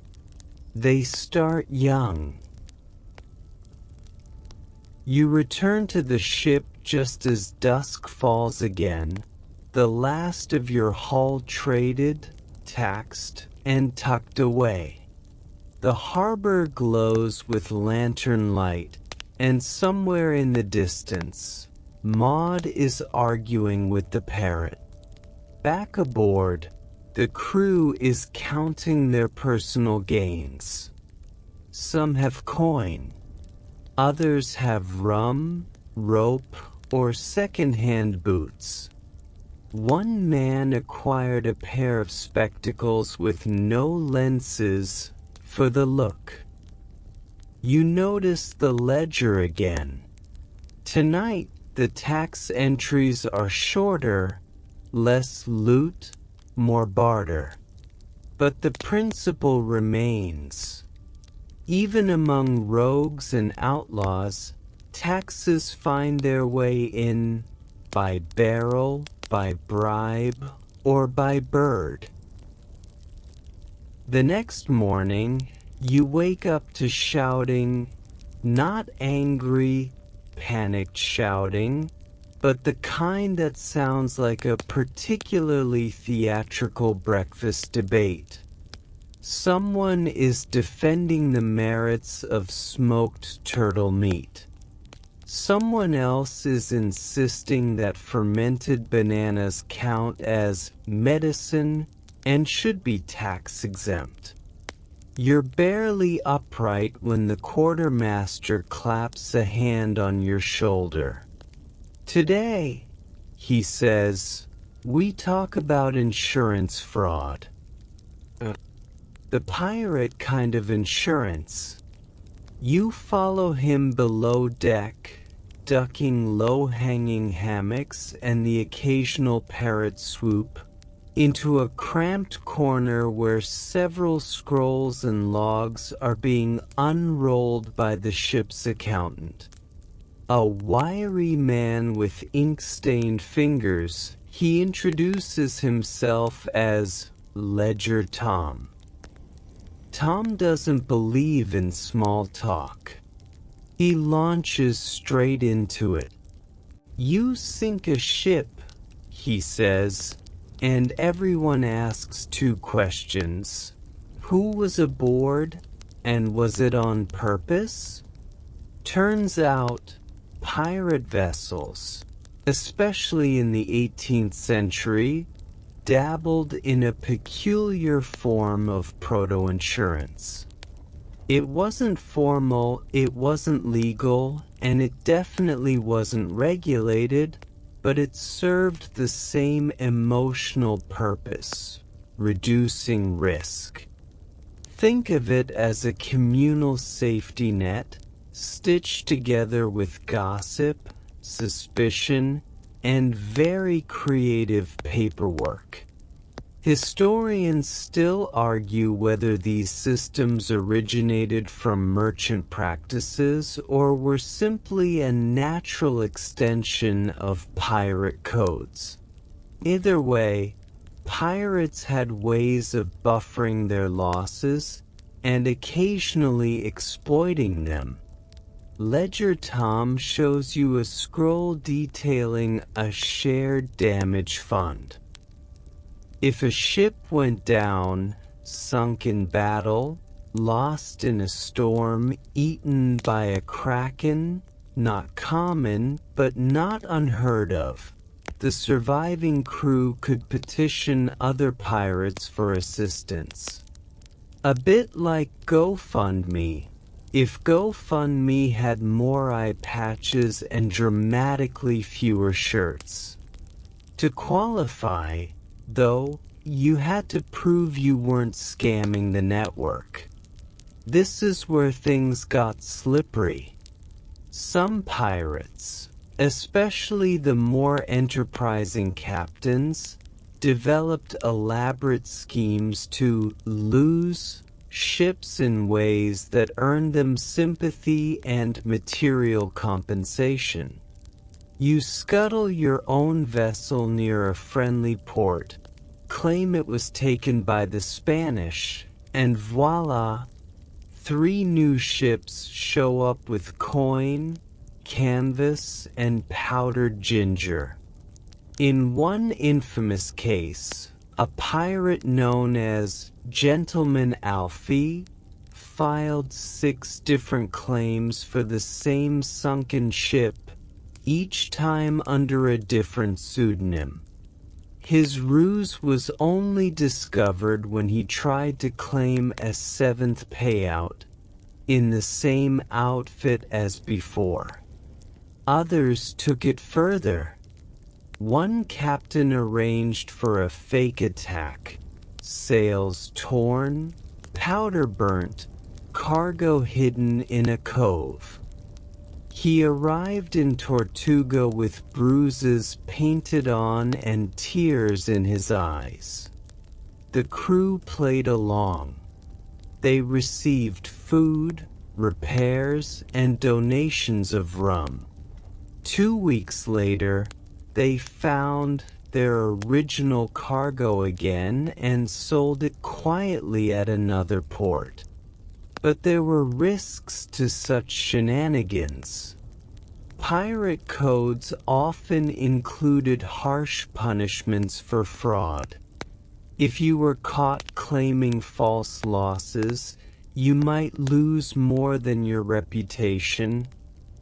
They start young. You return to the ship just as dusk falls again, the last of your haul traded, taxed, and tucked away. The harbor glows with lantern light, and somewhere in the distance, Maud is arguing with the parrot. Back aboard, the crew is counting their personal gains. Some have coin. Others have rum, rope, or second-hand boots. One man acquired a pair of spectacles with no lenses for the look. You notice the ledger again. Tonight, the tax entries are shorter, less loot, more barter. But the principle remains. Even among rogues and outlaws, taxes find their way in by barrel, by bribe, or by bird. The next morning, you wake up to shouting, not angry, panicked shouting, but the kind that sounds like a particularly theatrical breakfast debate. Someone is defending the merits of smoked turtle meat. Someone else is insisting that fermented bananas count as medicine and should be tax exempt. You're barely upright when the quartermaster claps a hand on your shoulder. Today, he says, we talk about insurance fraud. The pirate kind of insurance. You follow him below deck, ducking low-hanging hammocks and the occasional parrot swoop, into a cramped corner where several scrolls and logs are being unrolled by the ship's accountant. A wiry man with ink-stained fingers, he introduces himself as Ledger Tom. Tom doesn't believe in small talk. He launches straight into it. You sink a ship, he says, and everyone asks two questions. Who was aboard, and was it on purpose? Turns out, pirate vessels, especially in the 18th century, dabbled in a peculiar form of proto-insurance. It wasn't formal, it wasn't legal, and it definitely wasn't regulated, but it served the same emotional purpose, reducing risk. Think of it as a communal safety net, stitched together with gossip, suspicion, and very creative paperwork. Historians still argue whether these systems originated from merchant practices or were simply a natural extension of pirate codes. Either way, pirates had ways of buffering their losses and occasionally exploiting them. Ledger Tom shows you a scroll detailing a shared damage fund. If a ship went down, sunk in battle, lost in a storm, eaten by a kraken, not common, but not unheard of, the surviving crew could petition other pirates for assistance. A bit like GoFundMe. If GoFundMe had more eye patches and dramatically fewer shirts. To qualify, though, you had to prove you weren't scamming the network. This is where things got slippery. Some pirates, especially the more enterprising captains, developed elaborate schemes to lose ships in ways that earned them sympathy and material compensation. You scuttle your own vessel near a friendly port, claim it was taken by the Spanish, and voila, 3 new ships show up with coin, canvas, and powdered ginger. In one infamous case, a pirate known as Gentleman Alfie filed 6 different claims for the same sunken ship, each time under a different pseudonym. His ruse was only discovered when he tried to claim a 7th payout, in the same outfit as before. Others took it further. One captain arranged for a fake attack, sails torn, powder burnt, cargo hidden in a cove. He arrived in Tortuga with bruises painted on and tears in his eyes. The crew played along. They received food, repairs, and donations of rum. 2 weeks later, they found their original cargo again and sold it quietly at another port. But there were risks to such shenanigans. Pirate codes often included harsh punishments for fraud. If you were caught claiming false losses, you might lose more than your reputation.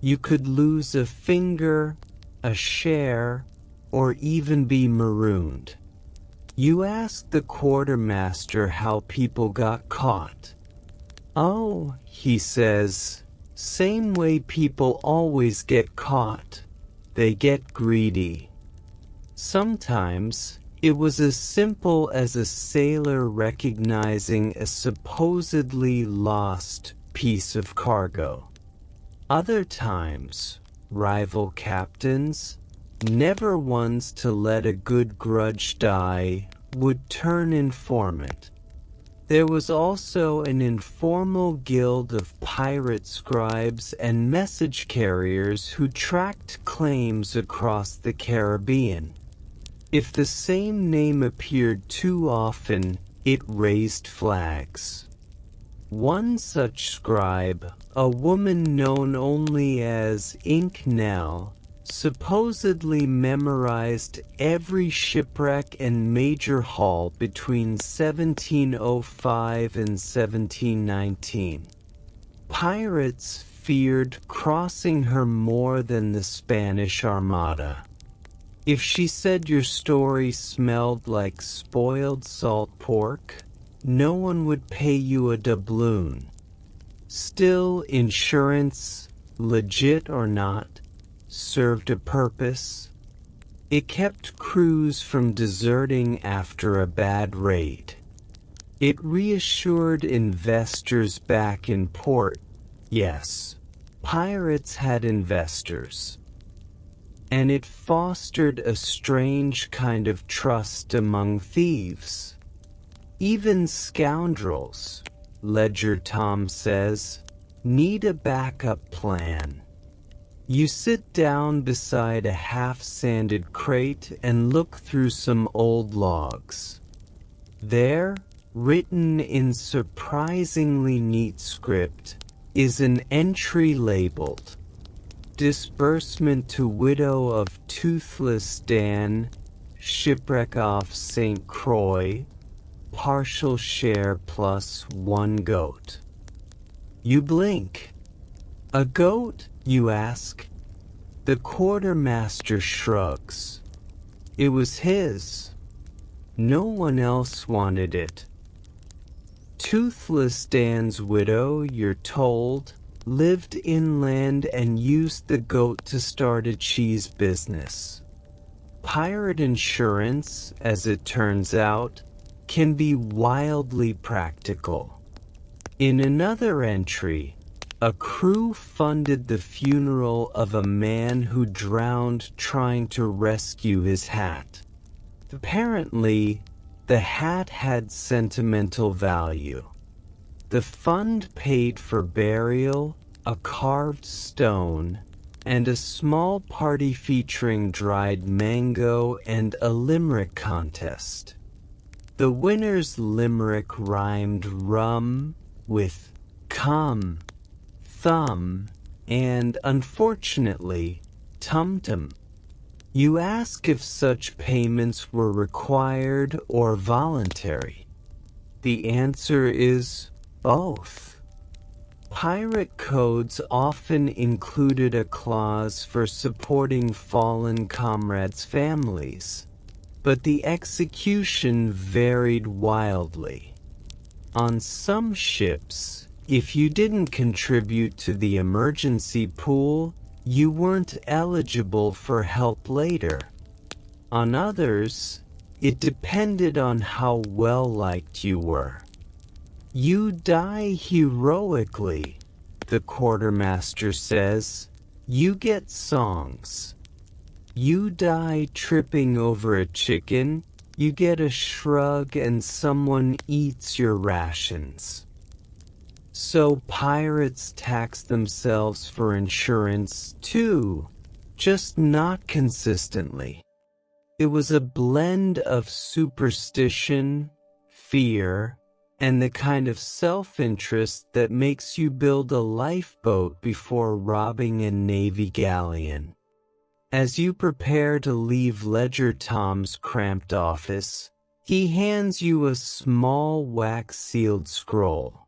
You could lose a finger, a share, or even be marooned. You ask the quartermaster how people got caught. "Oh," he says, "same way people always get caught. They get greedy." Sometimes, it was as simple as a sailor recognizing a supposedly lost piece of cargo. Other times, rival captains, never ones to let a good grudge die, would turn informant. There was also an informal guild of pirate scribes and message carriers who tracked claims across the Caribbean. If the same name appeared too often, it raised flags. One such scribe, a woman known only as Ink Nell, supposedly memorized every shipwreck and major haul between 1705 and 1719. Pirates feared crossing her more than the Spanish Armada. If she said your story smelled like spoiled salt pork, no one would pay you a doubloon. Still, insurance, legit or not, served a purpose. It kept crews from deserting after a bad raid. It reassured investors back in port. Yes, pirates had investors. And it fostered a strange kind of trust among thieves. Even scoundrels, Ledger Tom says, need a backup plan. You sit down beside a half-sanded crate and look through some old logs. There, written in surprisingly neat script, is an entry labeled "Disbursement to widow of Toothless Dan, shipwreck off St. Croix, partial share plus 1 goat." You blink. "A goat?" you ask. The quartermaster shrugs. It was his. No one else wanted it. Toothless Dan's widow, you're told, lived inland and used the goat to start a cheese business. Pirate insurance, as it turns out, can be wildly practical. In another entry, a crew funded the funeral of a man who drowned trying to rescue his hat. Apparently, the hat had sentimental value. The fund paid for burial, a carved stone, and a small party featuring dried mango and a limerick contest. The winner's limerick rhymed rum with cum, thumb, and, unfortunately, tum-tum. You ask if such payments were required or voluntary. The answer is both. Pirate codes often included a clause for supporting fallen comrades' families, but the execution varied wildly. On some ships, if you didn't contribute to the emergency pool, you weren't eligible for help later. On others, it depended on how well-liked you were. You die heroically, the quartermaster says. You get songs. You die tripping over a chicken, you get a shrug and someone eats your rations. So pirates tax themselves for insurance too, just not consistently. It was a blend of superstition, fear, and the kind of self-interest that makes you build a lifeboat before robbing a Navy galleon. As you prepare to leave Ledger Tom's cramped office, he hands you a small wax-sealed scroll.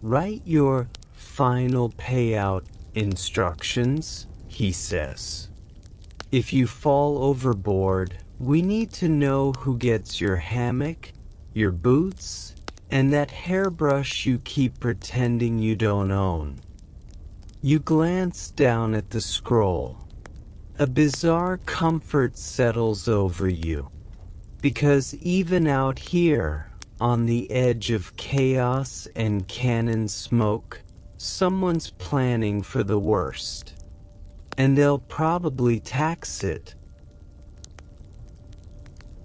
Write your final payout instructions, he says. If you fall overboard, we need to know who gets your hammock, your boots, and that hairbrush you keep pretending you don't own. You glance down at the scroll. A bizarre comfort settles over you. Because even out here, on the edge of chaos and cannon smoke, someone's planning for the worst. And they'll probably tax it.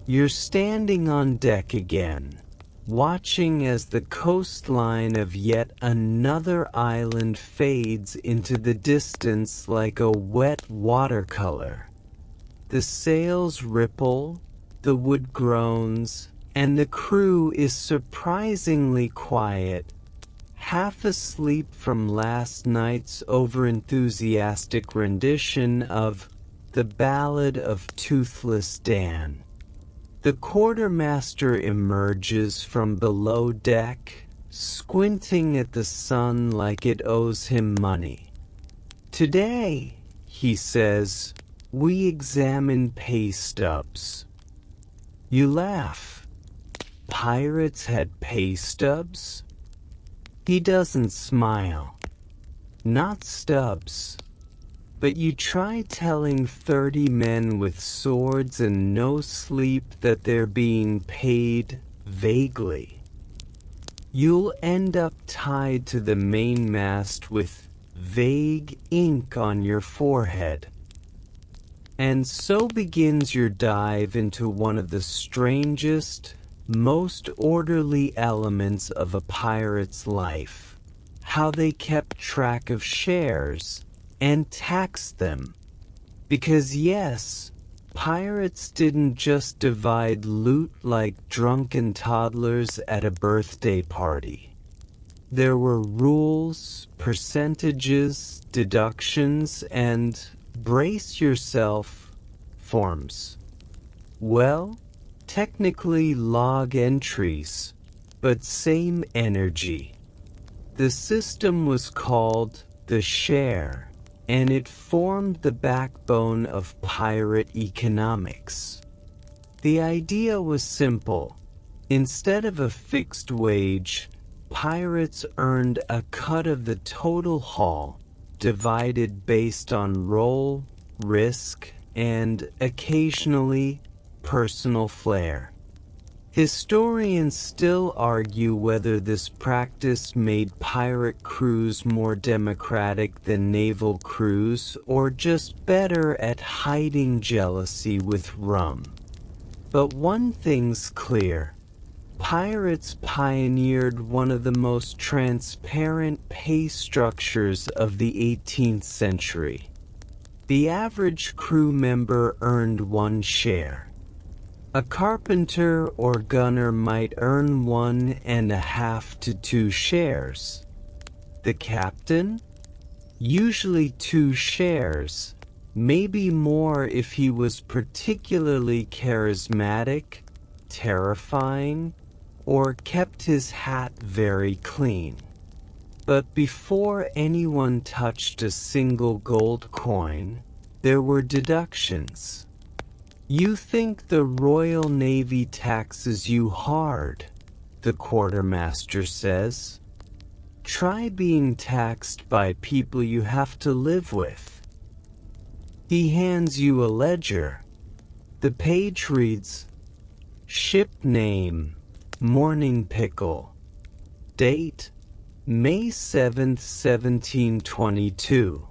You're standing on deck again, watching as the coastline of yet another island fades into the distance like a wet watercolor. The sails ripple, the wood groans, and the crew is surprisingly quiet, half asleep from last night's overenthusiastic rendition of The Ballad of Toothless Dan. The quartermaster emerges from below deck, squinting at the sun like it owes him money. Today, he says, we examine pay stubs. You laugh. Pirates had pay stubs? He doesn't smile. Not stubs. But you try telling 30 men with swords and no sleep that they're being paid vaguely. You'll end up tied to the mainmast with vague ink on your forehead. And so begins your dive into one of the strangest, most orderly elements of a pirate's life. How they kept track of shares and taxed them. Because yes, pirates didn't just divide loot like drunken toddlers at a birthday party. There were rules, percentages, deductions, and, brace yourself, forms. Well, technically log entries, but same energy. The system was called the share, and it formed the backbone of pirate economics. The idea was simple. Instead of a fixed wage, pirates earned a cut of the total haul, divided based on role, risk, and, occasionally, personal flair. Historians still argue whether this practice made pirate crews more democratic than naval crews or just better at hiding jealousy with rum. But one thing's clear. Pirates pioneered one of the most transparent pay structures of the 18th century. The average crew member earned one share. A carpenter or gunner might earn 1.5 to 2 shares. The captain? Usually 2 shares, maybe more if he was particularly charismatic, terrifying, or kept his hat very clean. But before anyone touched a single gold coin, there were deductions. You think the Royal Navy taxes you hard, the quartermaster says. Try being taxed by people you have to live with. He hands you a ledger. The page reads, Ship name, Morning Pickle. Date, May 7th, 1722.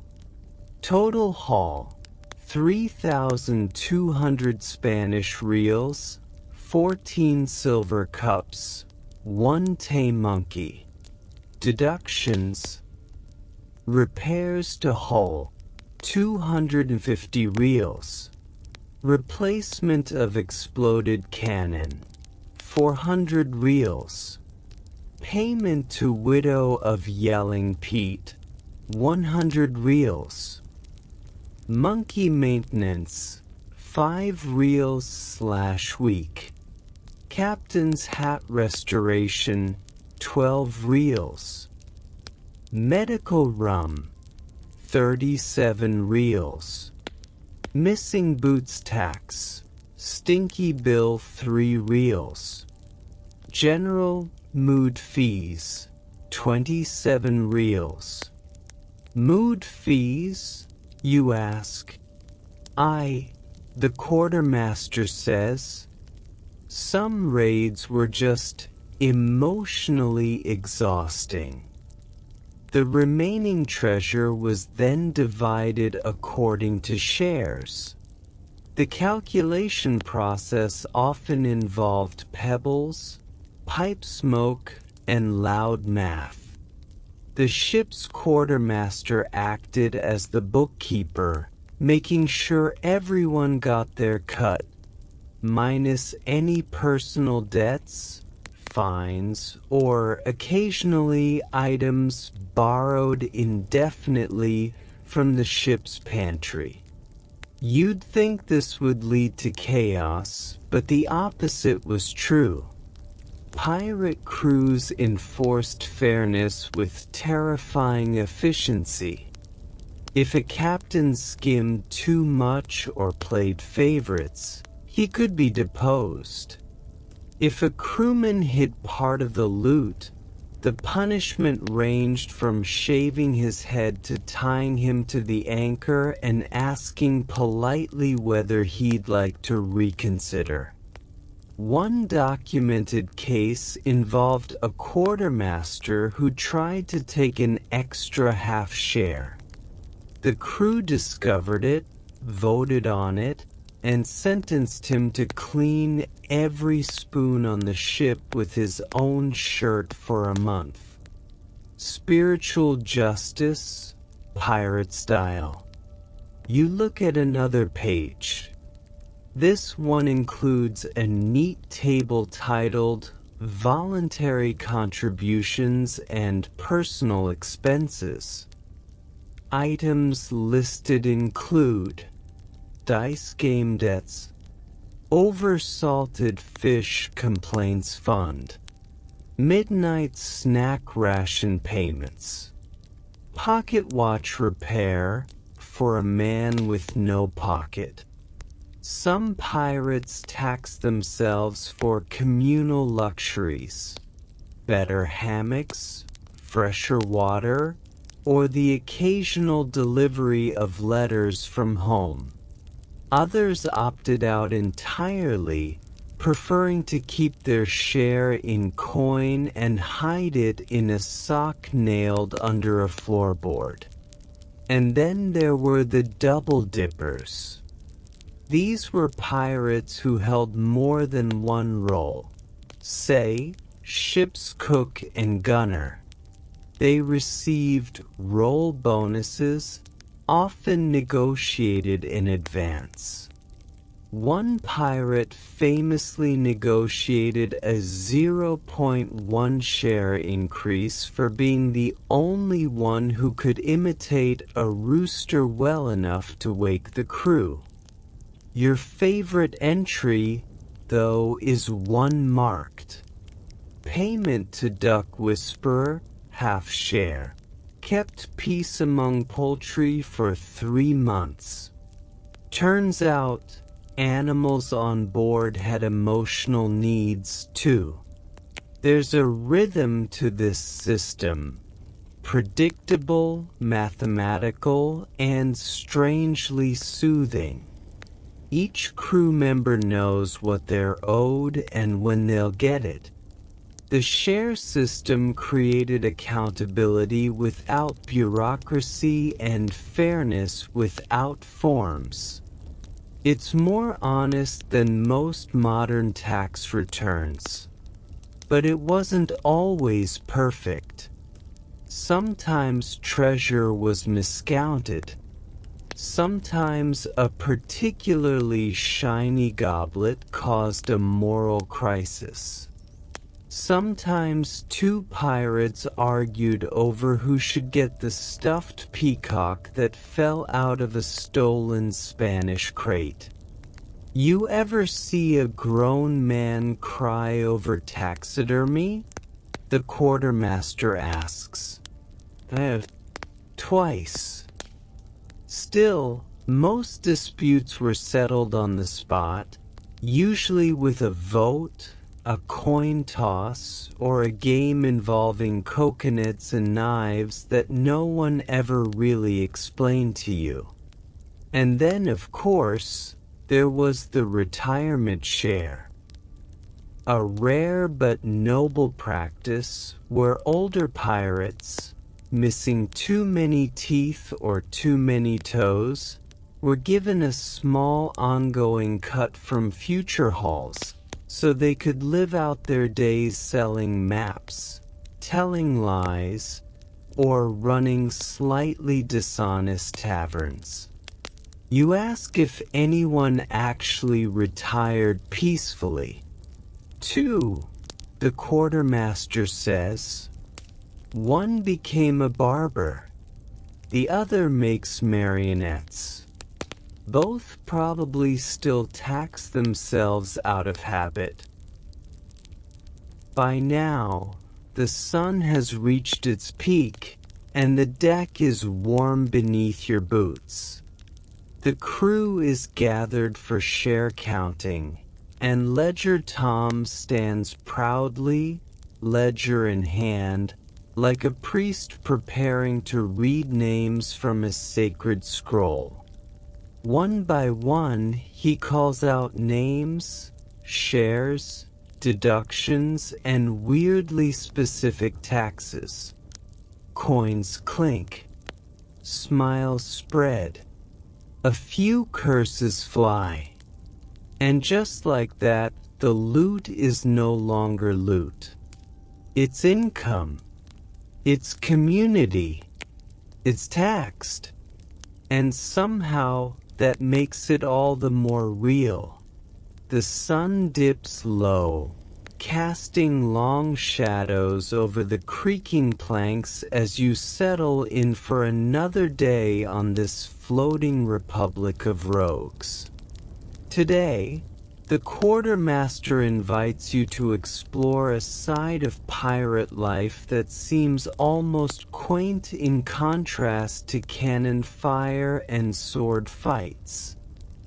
Total haul, 3,200 Spanish reals, 14 silver cups, 1 tame monkey. Deductions: repairs to hull, 250 reals. Replacement of exploded cannon, 400 reals. Payment to widow of Yelling Pete, 100 reals. Monkey maintenance, 5 reals/week. Captain's hat restoration, 12 reals. Medical rum, 37 reals. Missing boots tax, stinky bill, 3 reals. General mood fees, 27 reals. Mood fees, you ask? The quartermaster says. Some raids were just emotionally exhausting. The remaining treasure was then divided according to shares. The calculation process often involved pebbles, pipe smoke, and loud math. The ship's quartermaster acted as the bookkeeper, making sure everyone got their cut, minus any personal debts, fines, or occasionally items borrowed indefinitely from the ship's pantry. You'd think this would lead to chaos, but the opposite was true. Pirate crews enforced fairness with terrifying efficiency. If a captain skimmed too much or played favorites, he could be deposed. If a crewman hid part of the loot, the punishment ranged from shaving his head to tying him to the anchor and asking politely whether he'd like to reconsider. One documented case involved a quartermaster who tried to take an extra half share. The crew discovered it, voted on it, and sentenced him to clean every spoon on the ship with his own shirt for a month. Spiritual justice, pirate style. You look at another page. This one includes a neat table titled Voluntary Contributions and Personal Expenses. Items listed include dice game debts, oversalted fish complaints fund, midnight snack ration payments, pocket watch repair for a man with no pocket. Some pirates tax themselves for communal luxuries, better hammocks, fresher water, or the occasional delivery of letters from home. Others opted out entirely, preferring to keep their share in coin and hide it in a sock nailed under a floorboard. And then there were the double dippers. These were pirates who held more than one role, say, ship's cook and gunner. They received role bonuses, often negotiated in advance. One pirate famously negotiated a 0.1 share increase for being the only one who could imitate a rooster well enough to wake the crew. Your favorite entry, though, is one marked. Payment to Duck Whisperer, half share. Kept peace among poultry for 3 months. Turns out, animals on board had emotional needs too. There's a rhythm to this system. Predictable, mathematical, and strangely soothing. Each crew member knows what they're owed and when they'll get it. The share system created accountability without bureaucracy and fairness without forms. It's more honest than most modern tax returns. But it wasn't always perfect. Sometimes treasure was miscounted. Sometimes a particularly shiny goblet caused a moral crisis. Sometimes two pirates argued over who should get the stuffed peacock that fell out of a stolen Spanish crate. You ever see a grown man cry over taxidermy? The quartermaster asks. Twice. Still, most disputes were settled on the spot, usually with a vote, a coin toss, or a game involving coconuts and knives that no one ever really explained to you. And then, of course, there was the retirement share. A rare but noble practice where older pirates, missing too many teeth or too many toes, were given a small ongoing cut from future hauls, so they could live out their days selling maps, telling lies, or running slightly dishonest taverns. You ask if anyone actually retired peacefully. 2, the quartermaster says. One became a barber. The other makes marionettes. Both probably still tax themselves out of habit. By now, the sun has reached its peak, and the deck is warm beneath your boots. The crew is gathered for share counting, and Ledger Tom stands proudly, ledger in hand, like a priest preparing to read names from a sacred scroll. One by one, he calls out names, shares, deductions, and weirdly specific taxes. Coins clink. Smiles spread. A few curses fly. And just like that, the loot is no longer loot. It's income. It's community. It's taxed. And somehow that makes it all the more real. The sun dips low, casting long shadows over the creaking planks as you settle in for another day on this floating republic of rogues. Today, the quartermaster invites you to explore a side of pirate life that seems almost quaint in contrast to cannon fire and sword fights.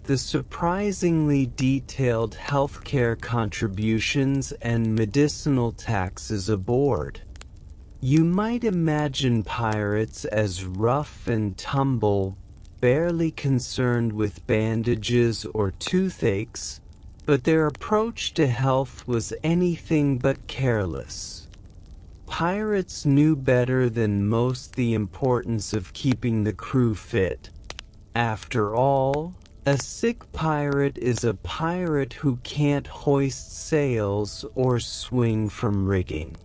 The surprisingly detailed healthcare contributions and medicinal taxes aboard. You might imagine pirates as rough and tumble, barely concerned with bandages or toothaches, but their approach to health was anything but careless. Pirates knew better than most the importance of keeping the crew fit. After all, a sick pirate is a pirate who can't hoist sails or swing from rigging.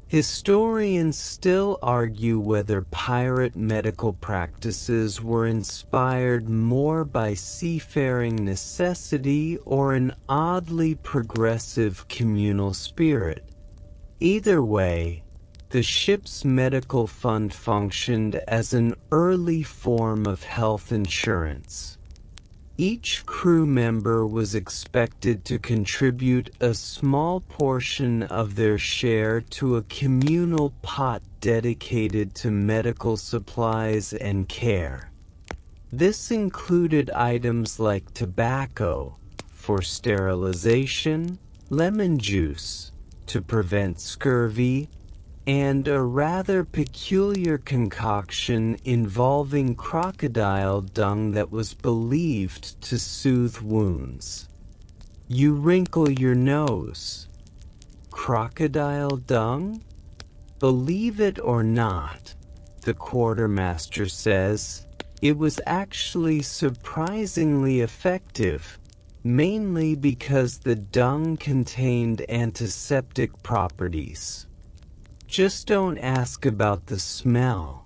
Historians still argue whether pirate medical practices were inspired more by seafaring necessity or an oddly progressive communal spirit. Either way, the ship's medical fund functioned as an early form of health insurance. Each crew member was expected to contribute a small portion of their share to a communal pot dedicated to medical supplies and care. This included items like tobacco for sterilization, lemon juice to prevent scurvy, and a rather peculiar concoction involving crocodile dung that was believed to soothe wounds. You wrinkle your nose. Crocodile dung? Believe it or not, the quartermaster says, it was actually surprisingly effective, mainly because the dung contained antiseptic properties. Just don't ask about the smell.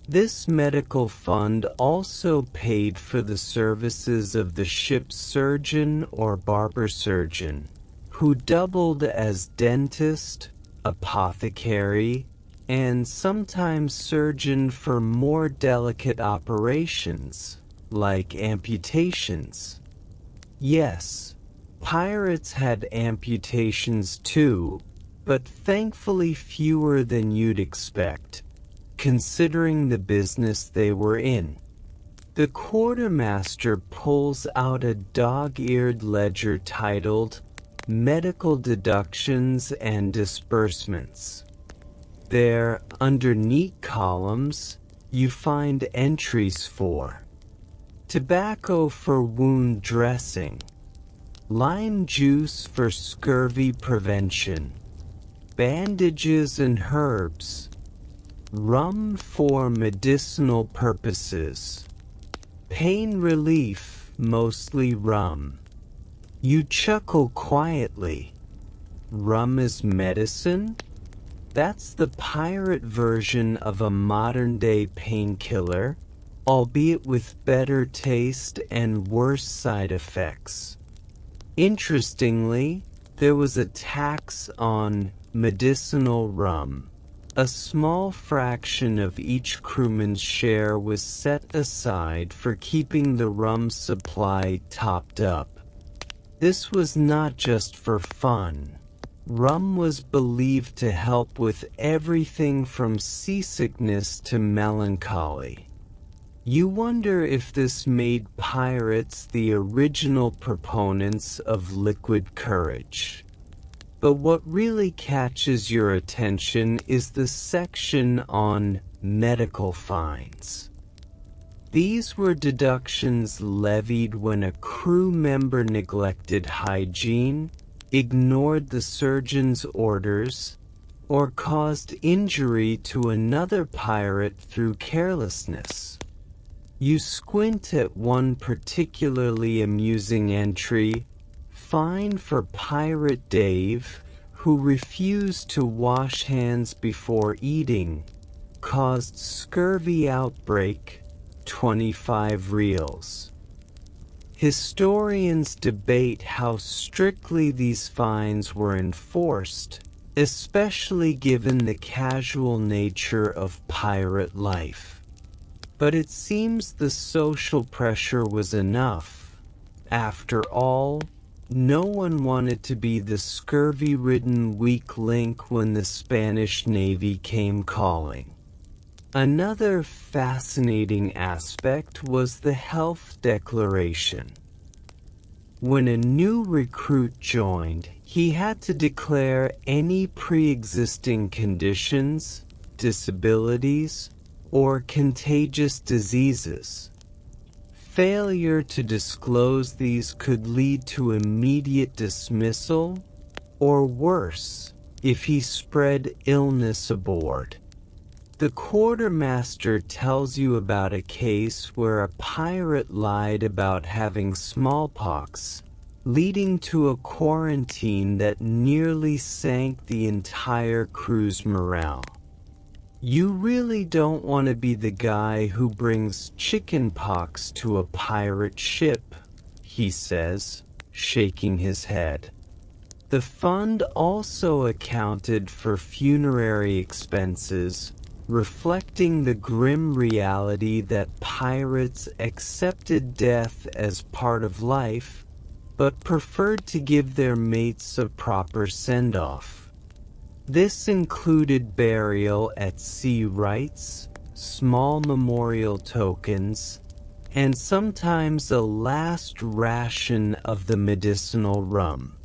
This medical fund also paid for the services of the ship's surgeon or barber surgeon, who doubled as dentist, apothecary, and sometimes surgeon for more delicate operations, like amputations. Yes, pirates had amputations too, but thankfully fewer than you'd expect, considering the business they were in. The quartermaster pulls out a dog-eared ledger titled Medical Deductions and Disbursements. There, under neat columns, you find entries for tobacco for wound dressing, lime juice for scurvy prevention, bandages and herbs, rum for medicinal purposes, pain relief, mostly rum. You chuckle quietly. Rum is medicine? That's the pirate version of a modern-day painkiller, albeit with better taste and worse side effects. Interestingly, there was a tax on medicinal rum. A small fraction of each crewman's share was set aside for keeping the rum supply topped up. This was not just for fun. Rum was believed to help with everything from seasickness to melancholy. You wonder if this made pirates the original proponents of liquid courage. But what really catches your attention is the section on medical fines. These were deductions levied when a crew member neglected hygiene, ignored the surgeon's orders, or caused injury to another pirate through carelessness. You squint at one particularly amusing entry, fine for Pirate Dave, who refused to wash hands before eating, caused scurvy outbreak, 25 reals. Historians debate how strictly these fines were enforced, especially given the casual nature of pirate life. But it seems the social pressure was enough. After all, no one wanted to be the scurvy-ridden weak link when the Spanish Navy came calling. Another fascinating aspect was the health declaration. When a new recruit joined, he had to declare any pre-existing conditions, disabilities, or contagious diseases. Failure to disclose these could lead to immediate dismissal, or worse, if he spread illness aboard. The quartermaster tells you about a case where a pirate lied about having smallpox, leading to a quarantine that nearly sank the entire crew's morale. You really don't want to be the guy who brings chickenpox to a pirate ship, he says, shaking his head. The fund also accounted for funerary expenses, reflecting the grim reality that pirates accepted death as part of life, but preferred to give their mates a proper send-off. This included burial at sea rites, small memorial tokens, and sometimes a last ration of the medicinal rum.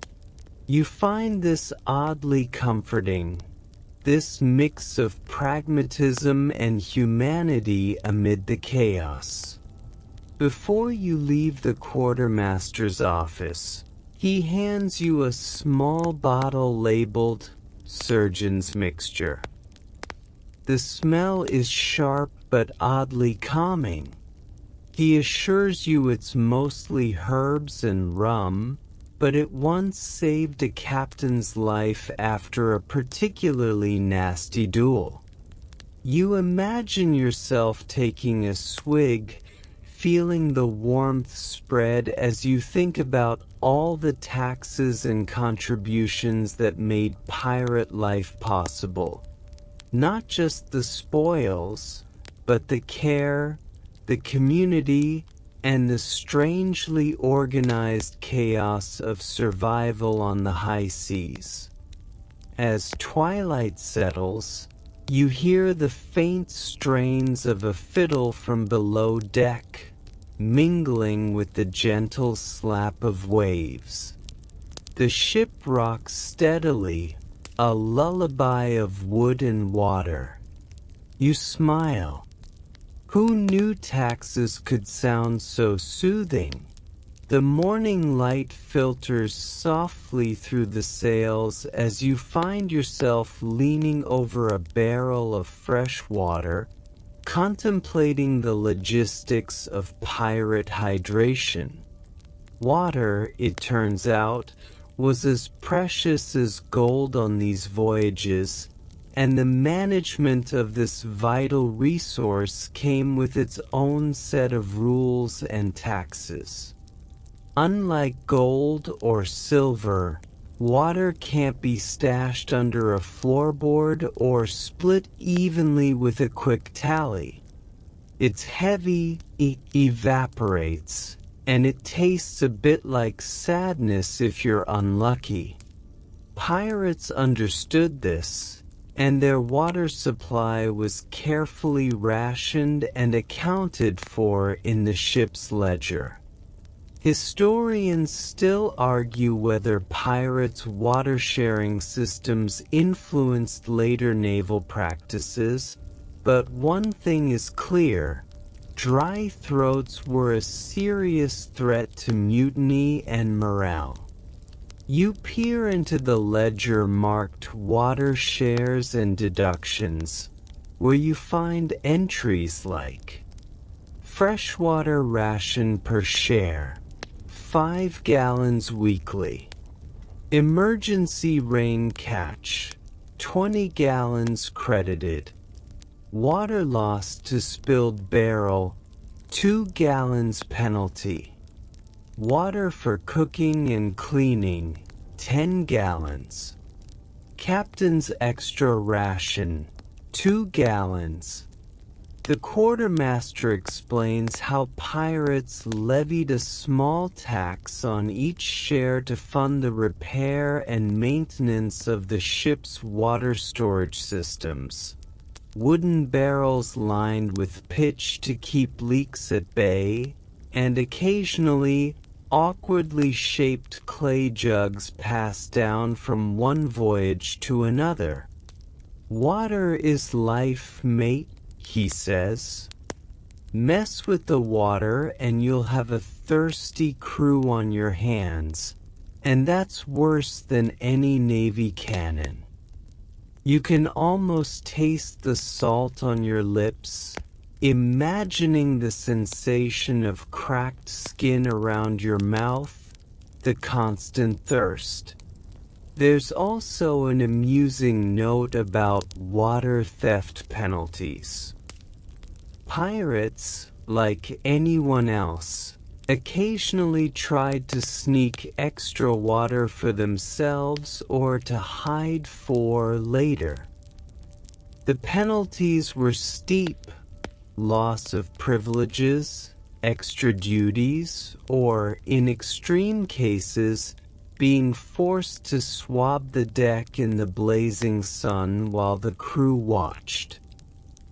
You find this oddly comforting, this mix of pragmatism and humanity amid the chaos. Before you leave the quartermaster's office, He hands you a small bottle labeled surgeon's mixture. The smell is sharp but oddly calming. He assures you it's mostly herbs and rum, but it once saved a captain's life after a particularly nasty duel. You imagine yourself taking a swig, feeling the warmth spread as you think about all the taxes and contributions that made pirate life possible. Not just the spoils, but the care, the community, and the strangely organized chaos of survival on the high seas. As twilight settles, you hear the faint strains of a fiddle from below deck, mingling with the gentle slap of waves. The ship rocks steadily, a lullaby of wood and water. You smile. Who knew taxes could sound so soothing? The morning light filters softly through the sails as you find yourself leaning over a barrel of fresh water, contemplating the logistics of pirate hydration. Water, it turns out, was as precious as gold on these voyages, and the management of this vital resource came with its own set of rules and taxes. Unlike gold or silver, water can't be stashed under a floorboard or split evenly with a quick tally. It's heavy, it evaporates, and it tastes a bit like sadness if you're unlucky. Pirates understood this, and their water supply was carefully rationed and accounted for in the ship's ledger. Historians still argue whether pirates' water-sharing systems influenced later naval practices, but one thing is clear: dry throats were a serious threat to mutiny and morale. You peer into the ledger marked water shares and deductions, where you find entries like freshwater ration per share, 5 gallons weekly. Emergency rain catch, 20 gallons credited. Water lost to spilled barrel, 2 gallons penalty. Water for cooking and cleaning, 10 gallons. Captain's extra ration, 2 gallons. The quartermaster explains how pirates levied a small tax on each share to fund the repair and maintenance of the ship's water storage systems. Wooden barrels lined with pitch to keep leaks at bay, and occasionally awkwardly shaped clay jugs passed down from one voyage to another. "Water is life, mate," he says. "Mess with the water and you'll have a thirsty crew on your hands, and that's worse than any Navy cannon." You can almost taste the salt on your lips, imagining the sensation of cracked skin around your mouth, the constant thirst. There's also an amusing note about water theft penalties. Pirates, like anyone else, occasionally tried to sneak extra water for themselves or to hide for later. The penalties were steep: loss of privileges, extra duties, or, in extreme cases, being forced to swab the deck in the blazing sun while the crew watched.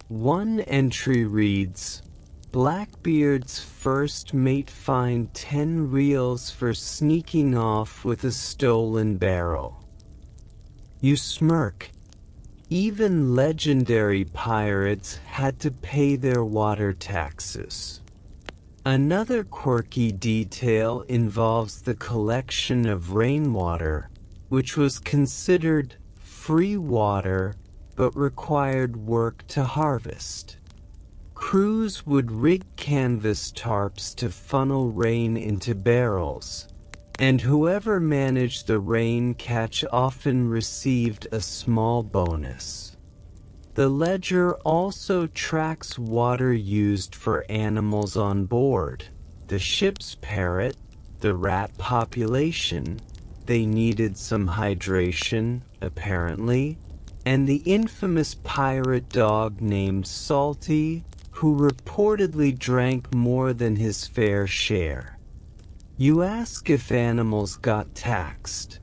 One entry reads, "Blackbeard's first mate fined 10 reals for sneaking off with a stolen barrel." You smirk. Even legendary pirates had to pay their water taxes. Another quirky detail involves the collection of rainwater, which was considered free water but required work to harvest. Crews would rig canvas tarps to funnel rain into barrels, and whoever managed the rain catch often received a small bonus. The ledger also tracks water used for animals on board, the ship's parrot, the rat population, they needed some hydration, apparently, and the infamous pirate dog named Salty, who reportedly drank more than his fair share. You ask if animals got taxed.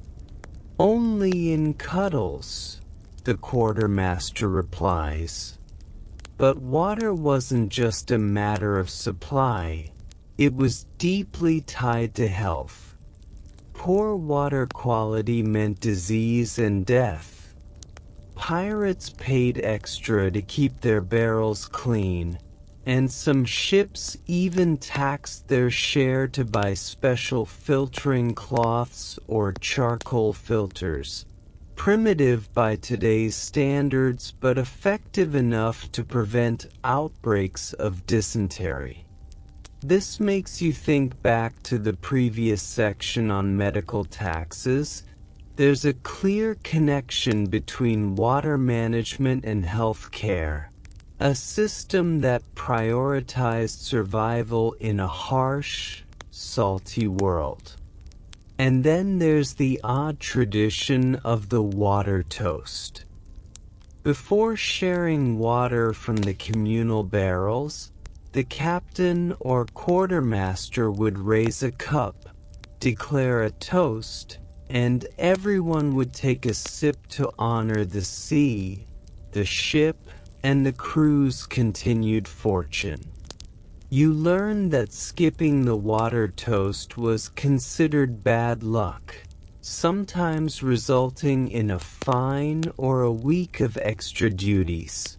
Only in cuddles, the quartermaster replies. But water wasn't just a matter of supply, it was deeply tied to health. Poor water quality meant disease and death. Pirates paid extra to keep their barrels clean, and some ships even taxed their share to buy special filtering cloths or charcoal filters. Primitive by today's standards, but effective enough to prevent outbreaks of dysentery. This makes you think back to the previous section on medical taxes. There's a clear connection between water management and health care, a system that prioritized survival in a harsh, salty world. And then there's the odd tradition of the water toast. Before sharing water from the communal barrels, the captain or quartermaster would raise a cup, declare a toast, and everyone would take a sip to honor the sea, the ship, and the crew's continued fortune. You learn that skipping the water toast was considered bad luck, sometimes resulting in a fine or a week of extra duties.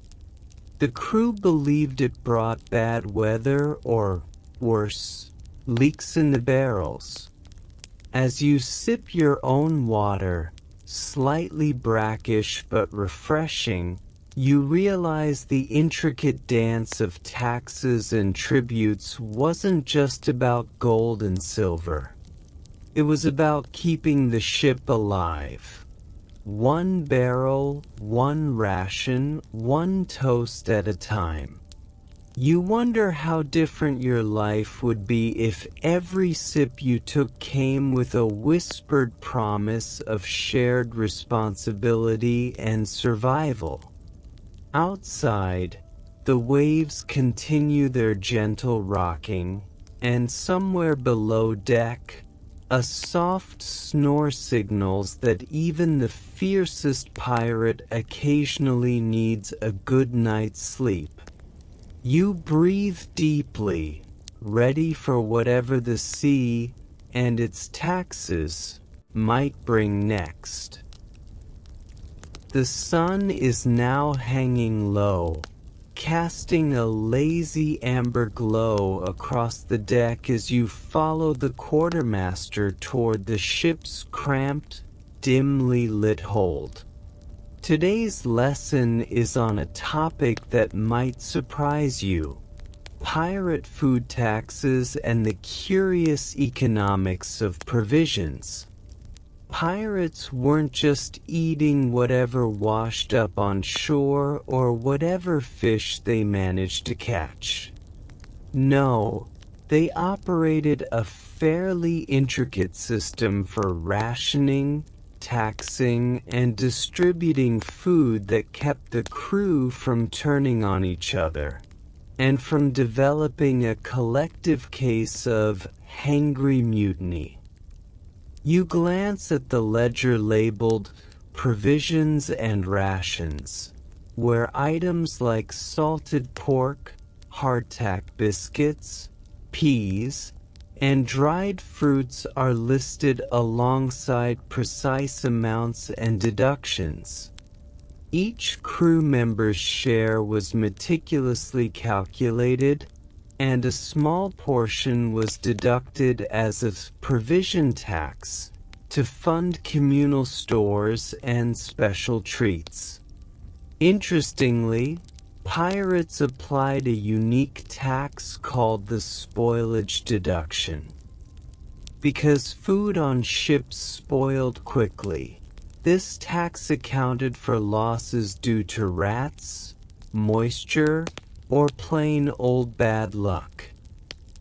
The crew believed it brought bad weather or, worse, leaks in the barrels. As you sip your own water, slightly brackish but refreshing, you realize the intricate dance of taxes and tributes wasn't just about gold and silver. It was about keeping the ship alive. One barrel, one ration, one toast at a time. You wonder how different your life would be if every sip you took came with a whispered promise of shared responsibility and survival. Outside, the waves continue their gentle rocking, and somewhere below deck, a soft snore signals that even the fiercest pirate occasionally needs a good night's sleep. You breathe deeply, ready for whatever the sea and its taxes might bring next. The sun is now hanging low, casting a lazy amber glow across the deck as you follow the quartermaster toward the ship's cramped, dimly lit hold. Today's lesson is on a topic that might surprise you: pirate food taxes and the curious economics of provisions. Pirates weren't just eating whatever washed up on shore or whatever fish they managed to catch. No, they operated a fairly intricate system for rationing, taxing, and distributing food that kept the crew from turning on each other, and from developing a collective case of hangry mutiny. You glance at the ledger labeled Provisions and Rations, where items like salted pork, hardtack biscuits, peas, and dried fruits are listed alongside precise amounts and deductions. Each crew member's share was meticulously calculated, and a small portion was deducted as a provision tax to fund communal stores and special treats. Interestingly, pirates applied a unique tax called the spoilage deduction. Because food on ships spoiled quickly, this tax accounted for losses due to rats, moisture, or plain old bad luck.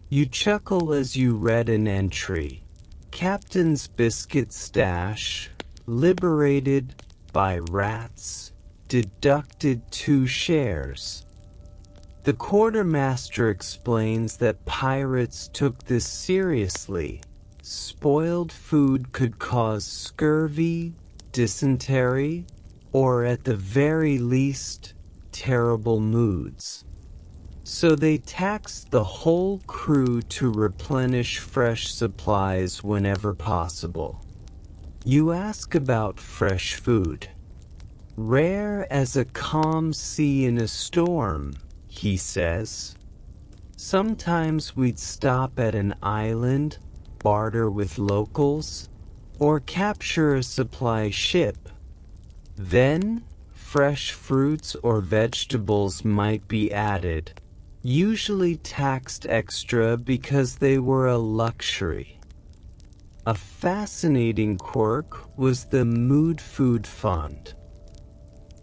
You chuckle as you read an entry. Captain's biscuit stash, liberated by rats, deducted 2 shares. The quartermaster explains that pirates took this seriously. Spoiled food could cause scurvy, dysentery, or at the very least, terrible moods. So they taxed the whole crew to replenish fresh supplies whenever possible. You ask about fresh food. Rare as a calm sea in a storm, he says. Sometimes we'd stop at an island, barter with locals, or capture a supply ship. Then, fresh fruits or vegetables might be added, usually taxed extra because they were a luxury. A fascinating quirk was the mood food fund.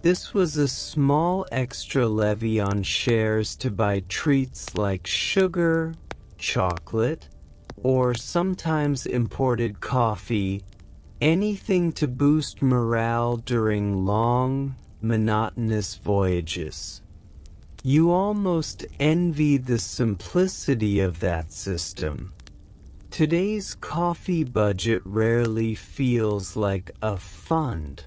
This was a small extra levy on shares to buy treats like sugar, chocolate, or sometimes imported coffee, anything to boost morale during long, monotonous voyages. You almost envy the simplicity of that system. Today's coffee budget rarely feels like a fund.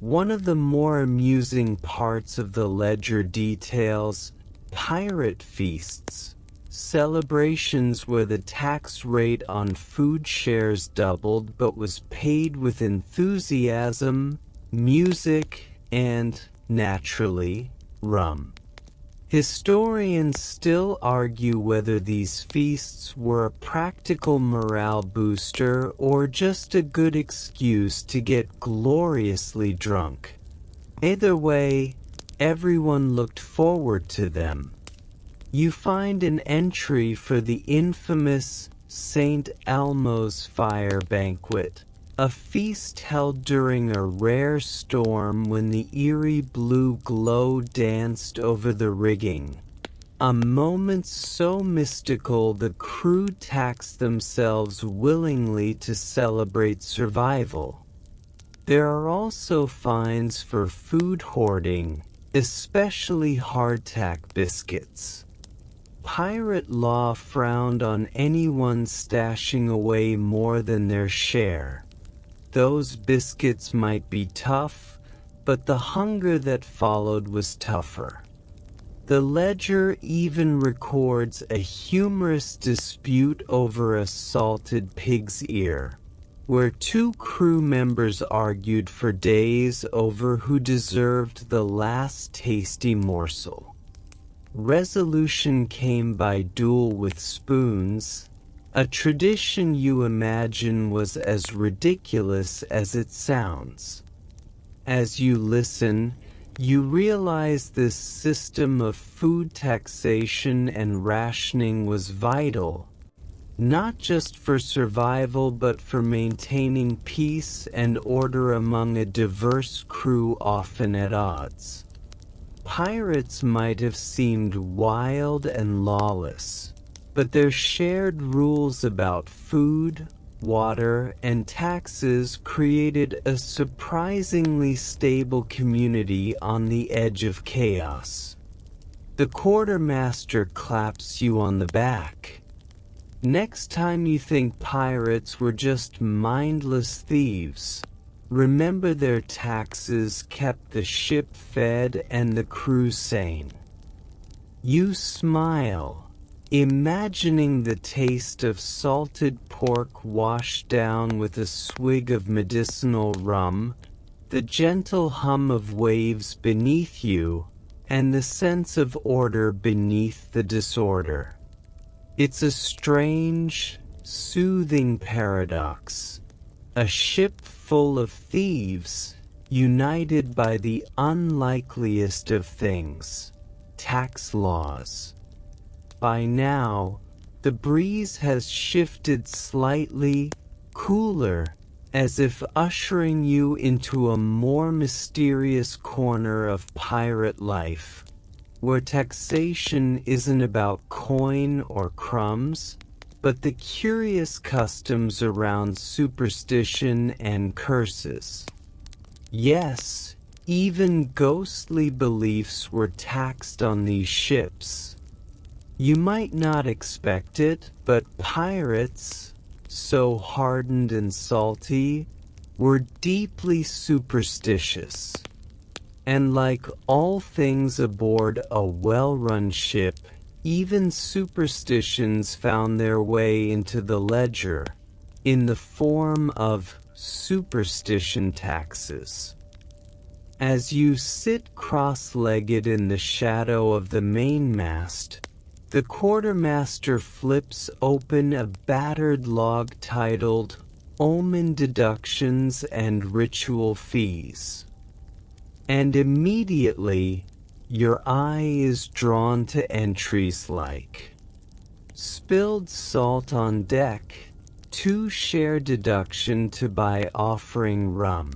One of the more amusing parts of the ledger details pirate feasts, celebrations where the tax rate on food shares doubled but was paid with enthusiasm, music, and, naturally, rum. Historians still argue whether these feasts were a practical morale booster or just a good excuse to get gloriously drunk. Either way, everyone looked forward to them. You find an entry for the infamous St. Elmo's Fire Banquet, a feast held during a rare storm when the eerie blue glow danced over the rigging. A moment so mystical the crew taxed themselves willingly to celebrate survival. There are also fines for food hoarding, especially hardtack biscuits. Pirate law frowned on anyone stashing away more than their share. Those biscuits might be tough, but the hunger that followed was tougher. The ledger even records a humorous dispute over a salted pig's ear, where 2 crew members argued for days over who deserved the last tasty morsel. Resolution came by duel with spoons, a tradition you imagine was as ridiculous as it sounds. As you listen, you realize this system of food taxation and rationing was vital, not just for survival but for maintaining peace and order among a diverse crew often at odds. Pirates might have seemed wild and lawless, but their shared rules about food, water, and taxes created a surprisingly stable community on the edge of chaos. The quartermaster claps you on the back. Next time you think pirates were just mindless thieves, remember their taxes kept the ship fed and the crew sane. You smile, imagining the taste of salted pork washed down with a swig of medicinal rum, the gentle hum of waves beneath you, and the sense of order beneath the disorder. It's a strange, soothing paradox. A ship full of thieves, united by the unlikeliest of things, tax laws. By now, the breeze has shifted slightly, cooler, as if ushering you into a more mysterious corner of pirate life, where taxation isn't about coin or crumbs, but the curious customs around superstition and curses. Yes, even ghostly beliefs were taxed on these ships. You might not expect it, but pirates, so hardened and salty, were deeply superstitious. And like all things aboard a well-run ship, even superstitions found their way into the ledger, in the form of superstition taxes. As you sit cross-legged in the shadow of the mainmast, the quartermaster flips open a battered log titled Omen Deductions and Ritual Fees. And immediately, your eye is drawn to entries like spilled salt on deck, 2 share deduction to buy offering rum.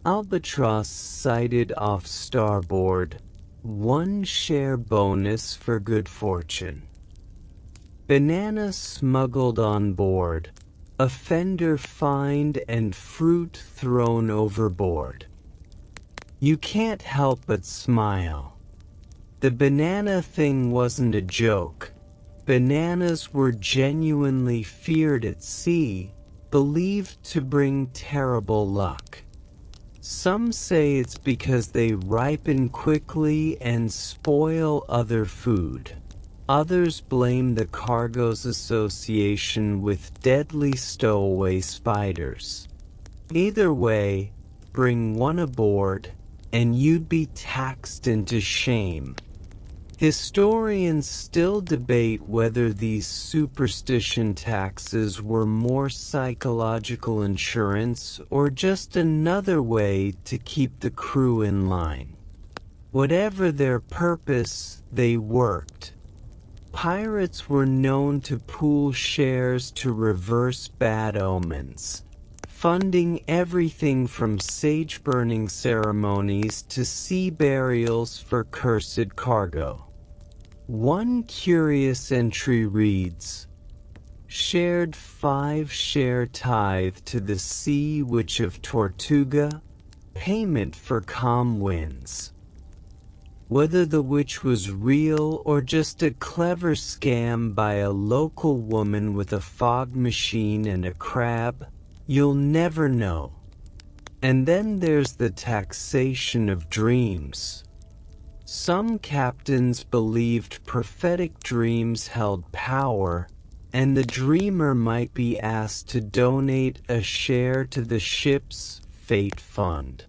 Albatross sighted off starboard, 1 share bonus for good fortune. Banana smuggled on board, offender fined and fruit thrown overboard. You can't help but smile. The banana thing wasn't a joke. Bananas were genuinely feared at sea, believed to bring terrible luck. Some say it's because they ripen quickly and spoil other food. Others blame the cargo's association with deadly stowaway spiders. Either way, bring one aboard, and you'd be taxed into shame. Historians still debate whether these superstition taxes were more psychological insurance or just another way to keep the crew in line. Whatever their purpose, they worked. Pirates were known to pool shares to reverse bad omens, funding everything from sage-burning ceremonies to sea burials for cursed cargo. One curious entry reads, shared 5 share tithe to the sea witch of Tortuga, payment for calm winds. Whether the witch was real or just a clever scam by a local woman with a fog machine and a crab, you'll never know. And then there's the taxation of dreams. Some captains believed prophetic dreams held power, and the dreamer might be asked to donate a share to the ship's fate fund.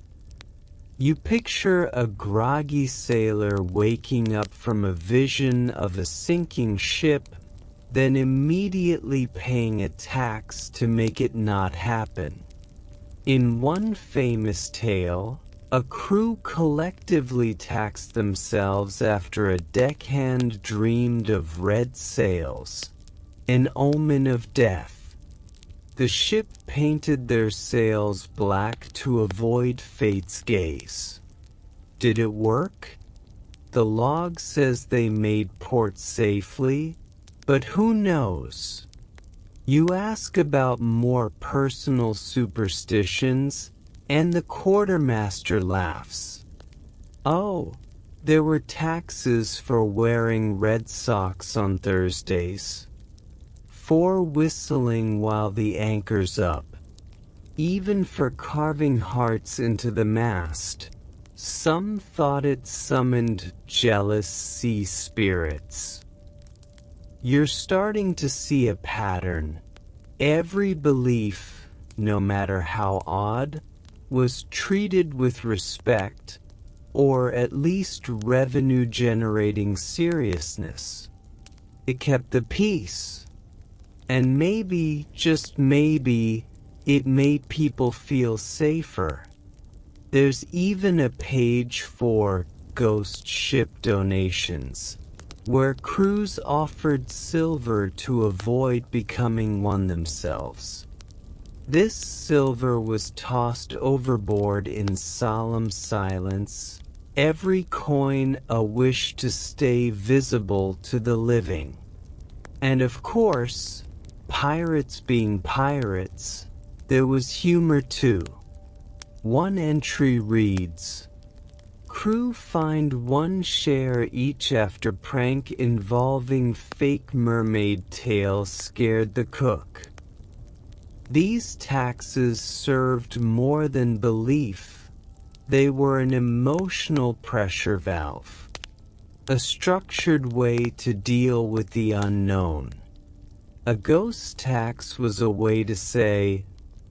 You picture a groggy sailor waking up from a vision of a sinking ship, then immediately paying a tax to make it not happen. In one famous tale, a crew collectively taxed themselves after a deckhand dreamed of red sails, an omen of death. The ship painted their sails black to avoid fate's gaze. Did it work? The log says they made port safely, but who knows? You ask about more personal superstitions, and the quartermaster laughs. Oh, there were taxes for wearing red socks on Thursdays, for whistling while the anchor's up, even for carving hearts into the mast. Some thought it summoned jealous sea spirits. You're starting to see a pattern. Every belief, no matter how odd, was treated with respect, or at least revenue-generating seriousness. It kept the peace. And maybe, just maybe, it made people feel safer. There's even a page for ghost ship donations, where crews offered silver to avoid becoming one themselves. This silver was tossed overboard in solemn silence, every coin a wish to stay visible to the living. And of course, pirates being pirates, there was humor too. One entry reads, "Crew fined 1 share each after prank involving fake mermaid tail scared the cook." These taxes served more than belief. They were an emotional pressure valve, a structured way to deal with the unknown. A ghost tax was a way to say,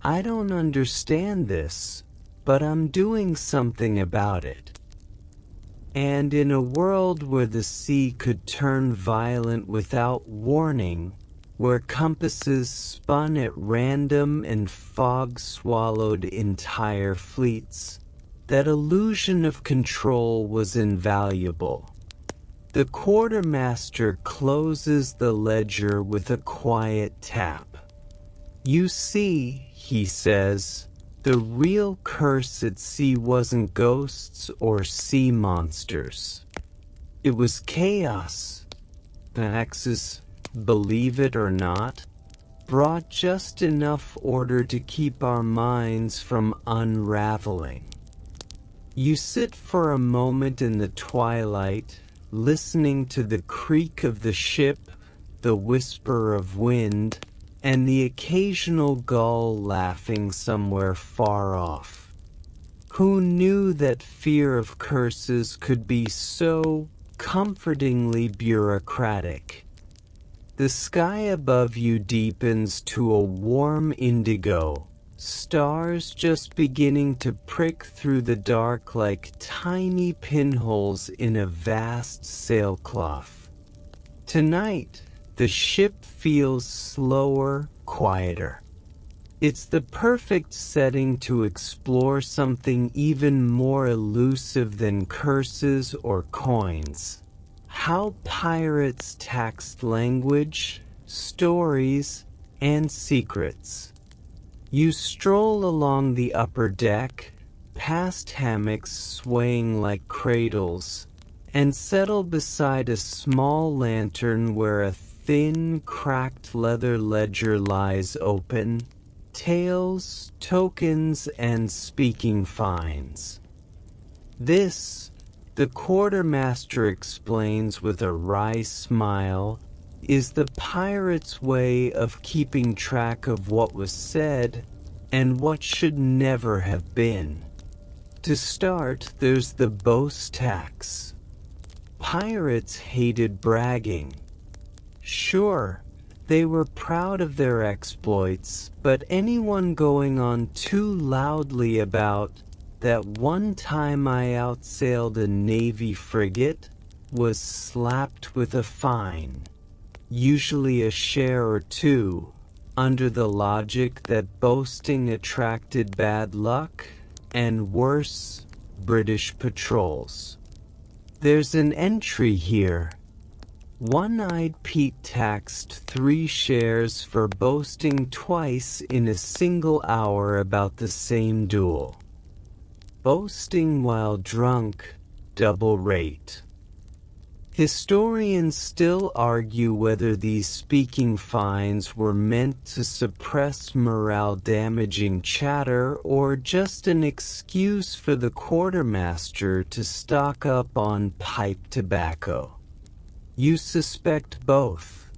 "I don't understand this, but I'm doing something about it." And in a world where the sea could turn violent without warning, where compasses spun at random and fog swallowed entire fleets, that illusion of control was invaluable. The quartermaster closes the ledger with a quiet tap. "You see," he says, "the real curse at sea wasn't ghosts or sea monsters. It was chaos. The axis, believe it or not, brought just enough order to keep our minds from unraveling." You sit for a moment in the twilight, listening to the creak of the ship, the whisper of wind, and the occasional gull laughing somewhere far off. Who knew that fear of curses could be so comfortingly bureaucratic? The sky above you deepens to a warm indigo, stars just beginning to prick through the dark like tiny pinholes in a vast sailcloth. Tonight, the ship feels slower, quieter. It's the perfect setting to explore something even more elusive than curses or coins. How pirates taxed language, stories, and secrets. You stroll along the upper deck, past hammocks swaying like cradles, and settle beside a small lantern where a thin, cracked leather ledger lies open, tales, tokens, and speaking fines. This, the quartermaster explains with a wry smile, is the pirate's way of keeping track of what was said and what should never have been. To start, there's the boast tax. Pirates hated bragging. Sure, they were proud of their exploits, but anyone going on too loudly about "that one time I outsailed a Navy frigate" was slapped with a fine. Usually a share or two, under the logic that boasting attracted bad luck, and worse, British patrols. There's an entry here. One-Eyed Pete taxed 3 shares for boasting twice in a single hour about the same duel. Boasting while drunk, double rate. Historians still argue whether these speaking fines were meant to suppress morale-damaging chatter or just an excuse for the quartermaster to stock up on pipe tobacco. You suspect both.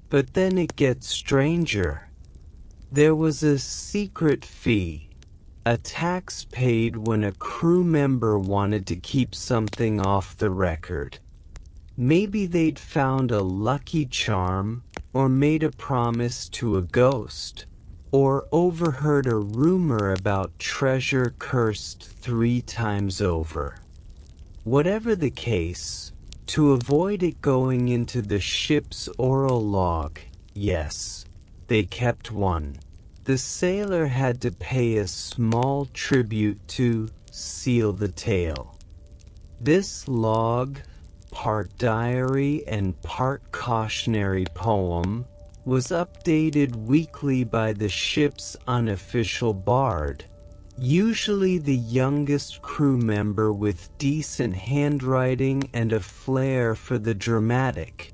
But then it gets stranger. There was a secret fee, a tax paid when a crew member wanted to keep something off the record. Maybe they'd found a lucky charm, or made a promise to a ghost, or overheard a rumor about treasure cursed 3 times over. Whatever the case, to avoid it going into the ship's oral log, yes, they kept one. The sailor had to pay a small tribute to seal the tale. This log, part diary and part cautionary poem, was updated weekly by the ship's unofficial bard, usually the youngest crew member with decent handwriting and a flair for the dramatic.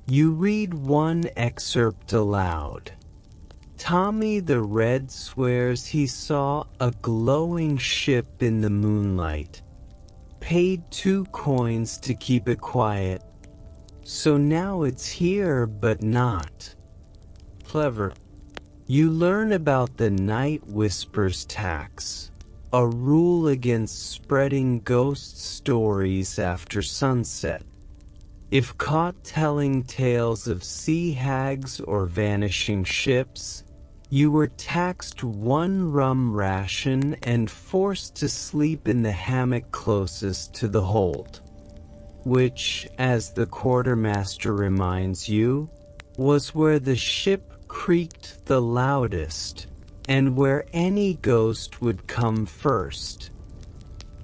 You read one excerpt aloud. Tommy the Red swears he saw a glowing ship in the moonlight. Paid 2 coins to keep it quiet. So now it's here but not. Clever. You learn about the Night Whispers tax, a rule against spreading ghost stories after sunset. If caught telling tales of sea hags or vanishing ships, you were taxed 1 rum ration and forced to sleep in the hammock closest to the hold, which, as the quartermaster reminds you, was where the ship creaked the loudest and where any ghost would come first.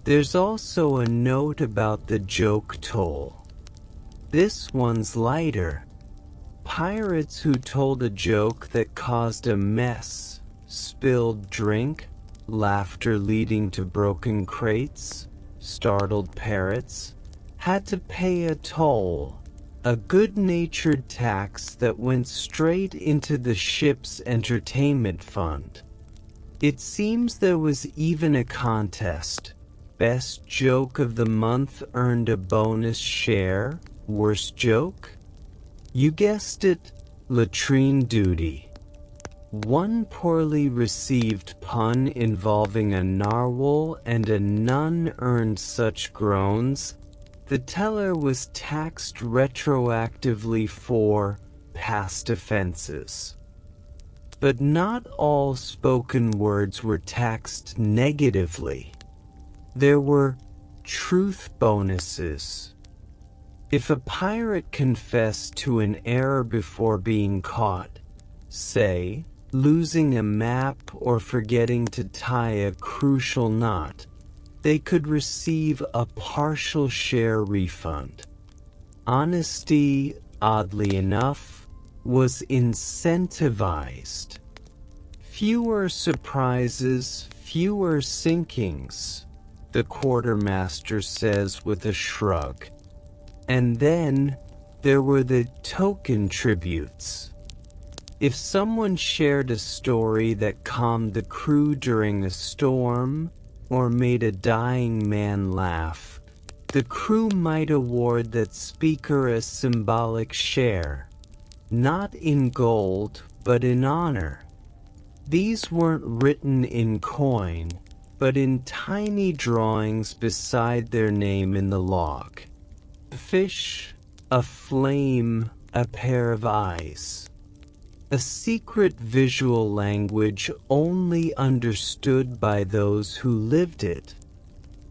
There's also a note about the joke toll. This one's lighter. Pirates who told a joke that caused a mess, spilled drink, laughter leading to broken crates, startled parrots, had to pay a toll, a good-natured tax that went straight into the ship's entertainment fund. It seems there was even a contest. Best joke of the month earned a bonus share. Worst joke? You guessed it, latrine duty. One poorly received pun involving a narwhal and a nun earned such groans. The teller was taxed retroactively for past offenses. But not all spoken words were taxed negatively. There were truth bonuses. If a pirate confessed to an error before being caught, say, losing a map or forgetting to tie a crucial knot, they could receive a partial share refund. Honesty, oddly enough, was incentivized. Fewer surprises, fewer sinkings, the quartermaster says with a shrug. And then there were the token tributes. If someone shared a story that calmed the crew during a storm or made a dying man laugh, the crew might award that speaker a symbolic share, not in gold, but in honor. These weren't written in coin, but in tiny drawings beside their name in the log. A fish, a flame, a pair of eyes. A secret visual language only understood by those who lived it.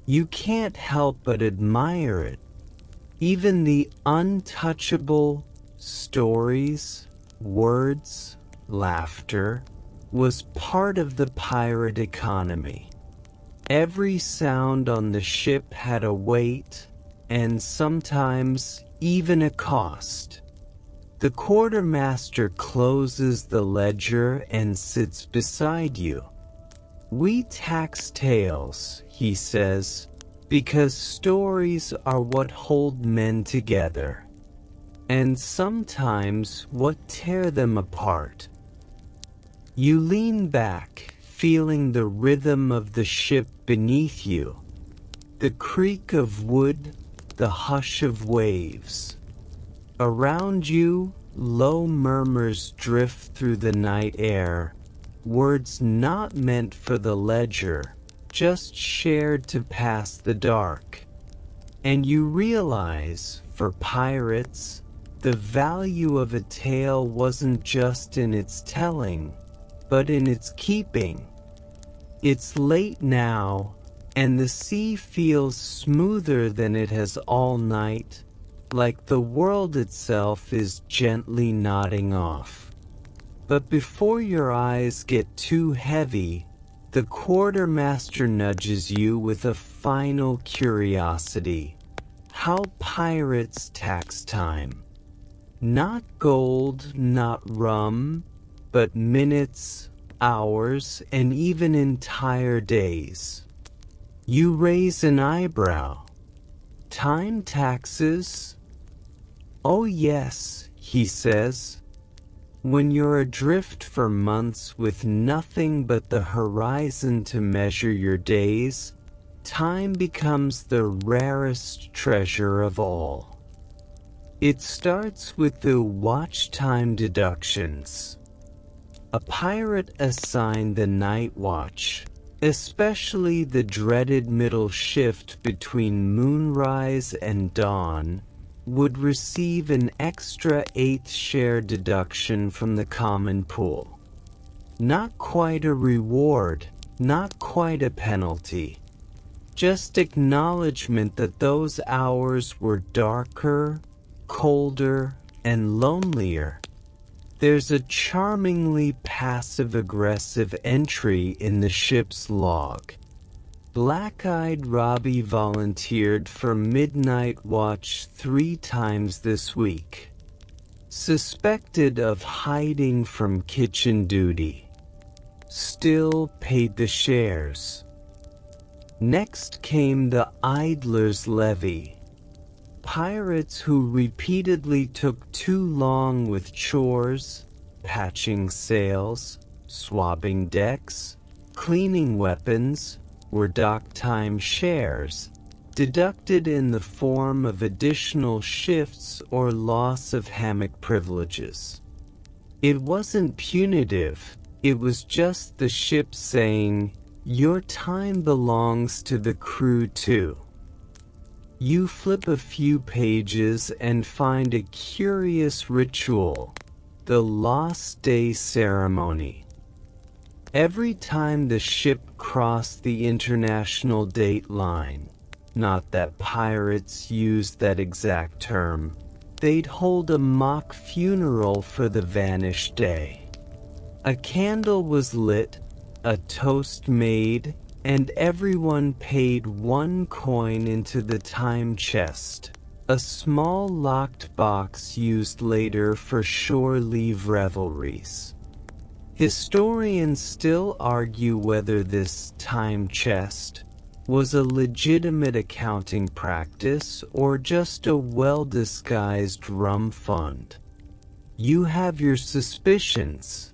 You can't help but admire it. Even the untouchable stories, words, laughter was part of the pirate economy. Every sound on the ship had a weight, and sometimes even a cost. The quartermaster closes the ledger and sits beside you. We tax tales, he says, because stories are what hold men together, and sometimes what tear them apart. You lean back, feeling the rhythm of the ship beneath you, the creak of wood, the hush of waves. Around you, low murmurs drift through the night air, words not meant for the ledger, just shared to pass the dark. And you realize, for pirates, the value of a tale wasn't just in its telling, but in its keeping. It's late now, and the sea feels smoother than it has all night, like the world itself is gently nodding off. But before your eyes get too heavy, the quartermaster nudges you with a final curiosity. How pirates tax time. Not gold, not rum, but minutes, hours, and even entire days. You raise an eyebrow. Time taxes? Oh yes, he says. When you're adrift for months with nothing but the horizon to measure your days, time becomes the rarest treasure of all. It starts with the watch time deductions. A pirate assigned the night watch, especially the dreaded middle shift between moonrise and dawn, would receive an extra 1/8 share deduction from the common pool. Not quite a reward, not quite a penalty. Just acknowledgement that those hours were darker, colder, and lonelier. There's a charmingly passive-aggressive entry in the ship's log. Black-eyed Robbie volunteered for midnight watch 3 times this week. Suspected of hiding from kitchen duty. Still paid the shares. Next came the idler's levy. Pirates who repeatedly took too long with chores, patching sails, swabbing decks, cleaning weapons, were dock time shares, deducted in the form of additional shifts or loss of hammock privileges. It wasn't punitive, it was just the ship saying, "Your time belongs to the crew too." You flip a few pages and find a curious ritual, the Lost Day Ceremony. Every time the ship crossed the international date line, not that pirates used that exact term, they'd hold a mock funeral for the vanished day. A candle was lit, a toast made, and everyone paid 1 coin into the time chest, a small locked box used later for shore leave revelries. Historians still argue whether this time chest was a legitimate accounting practice or just a well-disguised rum fund. You have your suspicions.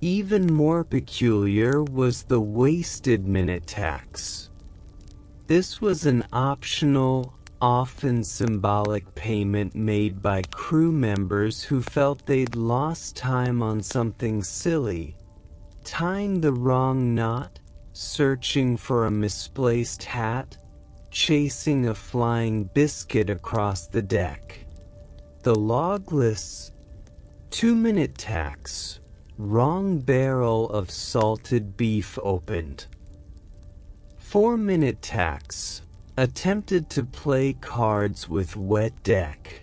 Even more peculiar was the wasted minute tax. This was an optional, often symbolic payment made by crew members who felt they'd lost time on something silly, tying the wrong knot, searching for a misplaced hat, chasing a flying biscuit across the deck. The logless 2-minute tax. Wrong barrel of salted beef opened. 4-minute tax. Attempted to play cards with wet deck.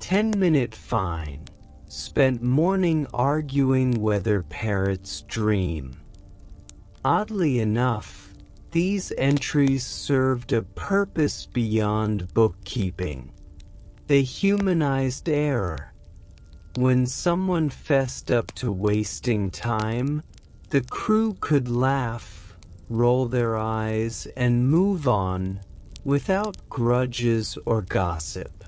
10-minute fine. Spent morning arguing whether parrots dream. Oddly enough, these entries served a purpose beyond bookkeeping. They humanized error. When someone fessed up to wasting time, the crew could laugh, roll their eyes, and move on without grudges or gossip.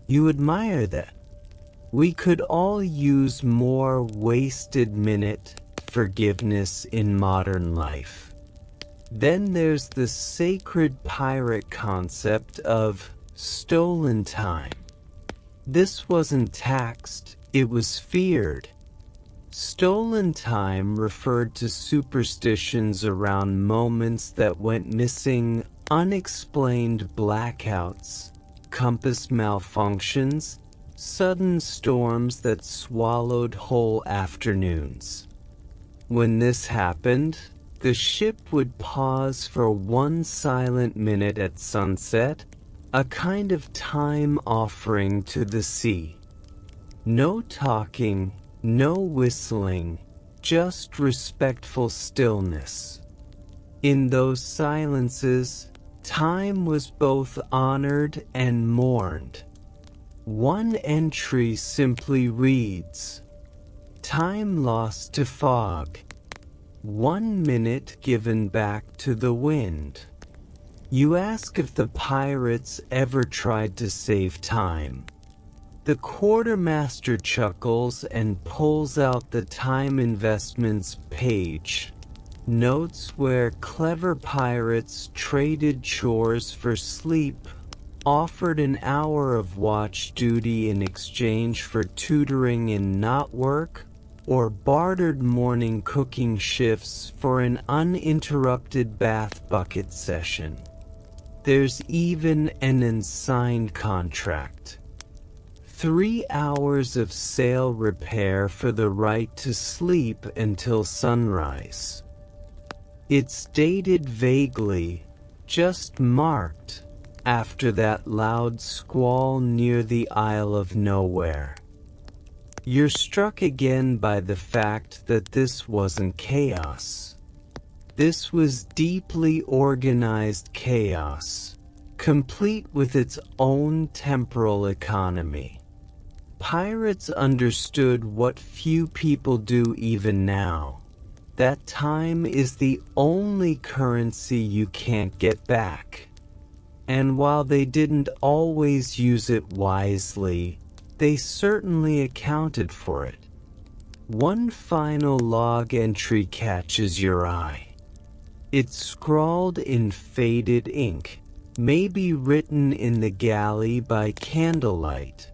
You admire that. We could all use more wasted minute forgiveness in modern life. Then there's the sacred pirate concept of stolen time. This wasn't taxed, it was feared. Stolen time referred to superstitions around moments that went missing, unexplained blackouts, compass malfunctions, sudden storms that swallowed whole afternoons. When this happened, The ship would pause for 1 silent minute at sunset, a kind of time offering to the sea. No talking, no whistling, just respectful stillness. In those silences, time was both honored and mourned. One entry simply reads, "Time lost to fog. 1 minute given back to the wind." You ask if the pirates ever tried to save time. The quartermaster chuckles and pulls out the time investments page. Notes where clever pirates traded chores for sleep, offered an hour of watch duty in exchange for tutoring in knot work, or bartered morning cooking shifts for an uninterrupted bath bucket session. There's even an unsigned contract. 3 hours of sail repair for the right to sleep until sunrise. It's dated vaguely, just marked, after that loud squall near the Isle of Nowhere. You're struck again by the fact that this wasn't chaos. This was deeply organized chaos, complete with its own temporal economy. Pirates understood what few people do even now, that time is the only currency you can't get back. And while they didn't always use it wisely, they certainly accounted for it. One final log entry catches your eye. It's scrawled in faded ink, maybe written in the galley by candlelight.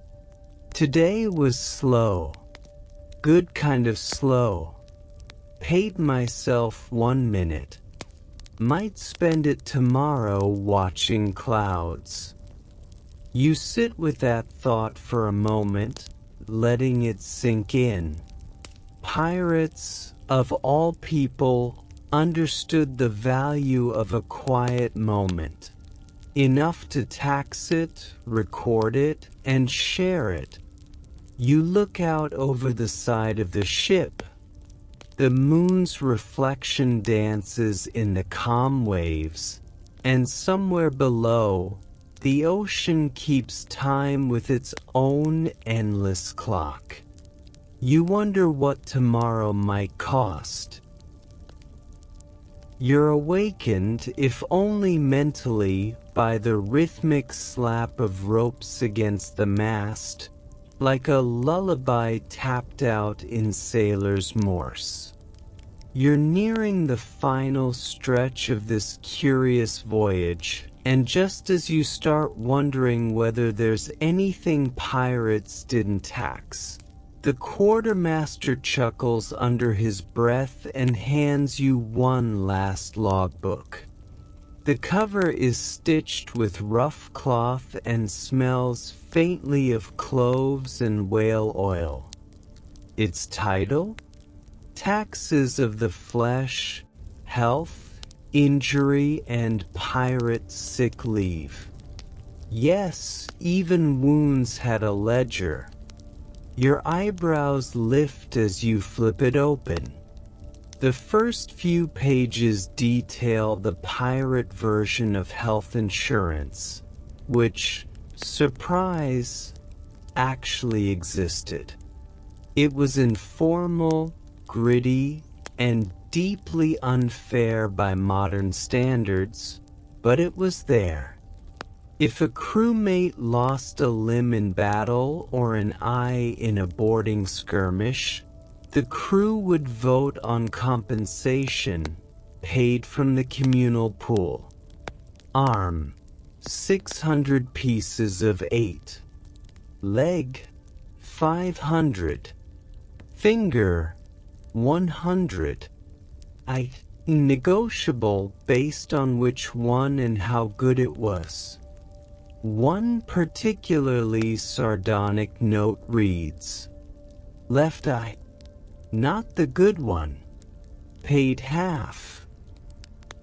"Today was slow. Good kind of slow. Paid myself 1 minute. Might spend it tomorrow watching clouds." You sit with that thought for a moment, letting it sink in. Pirates, of all people, understood the value of a quiet moment. Enough to tax it, record it, and share it. You look out over the side of the ship. The moon's reflection dances in the calm waves, and somewhere below, the ocean keeps time with its own endless clock. You wonder what tomorrow might cost. You're awakened, if only mentally, by the rhythmic slap of ropes against the mast, like a lullaby tapped out in sailor's Morse. You're nearing the final stretch of this curious voyage, and just as you start wondering whether there's anything pirates didn't tax, the quartermaster chuckles under his breath and hands you one last logbook. The cover is stitched with rough cloth and smells faintly of cloves and whale oil. Its title? Taxes of the Flesh, Health, Injury, and Pirate Sick Leave. Yes, even wounds had a ledger. Your eyebrows lift as you flip it open. The first few pages detail the pirate version of health insurance, which, surprise, actually existed. It was informal, gritty, and deeply unfair by modern standards, but it was there. If a crewmate lost a limb in battle or an eye in a boarding skirmish, the crew would vote on compensation, paid from the communal pool. Arm, 600 pieces of 8. Leg, 500. Finger, 100. Eye, negotiable based on which one and how good it was. One particularly sardonic note reads, "Left eye, not the good one. Paid half.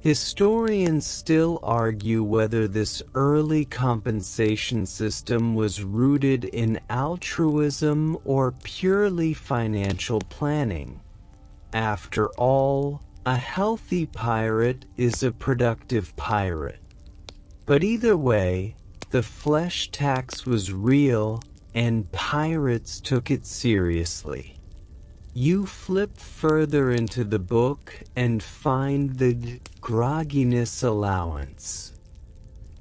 Historians still argue whether this early compensation system was rooted in altruism or purely financial planning. After all, a healthy pirate is a productive pirate. But either way, the flesh tax was real, and pirates took it seriously. You flip further into the book and find the grogginess allowance.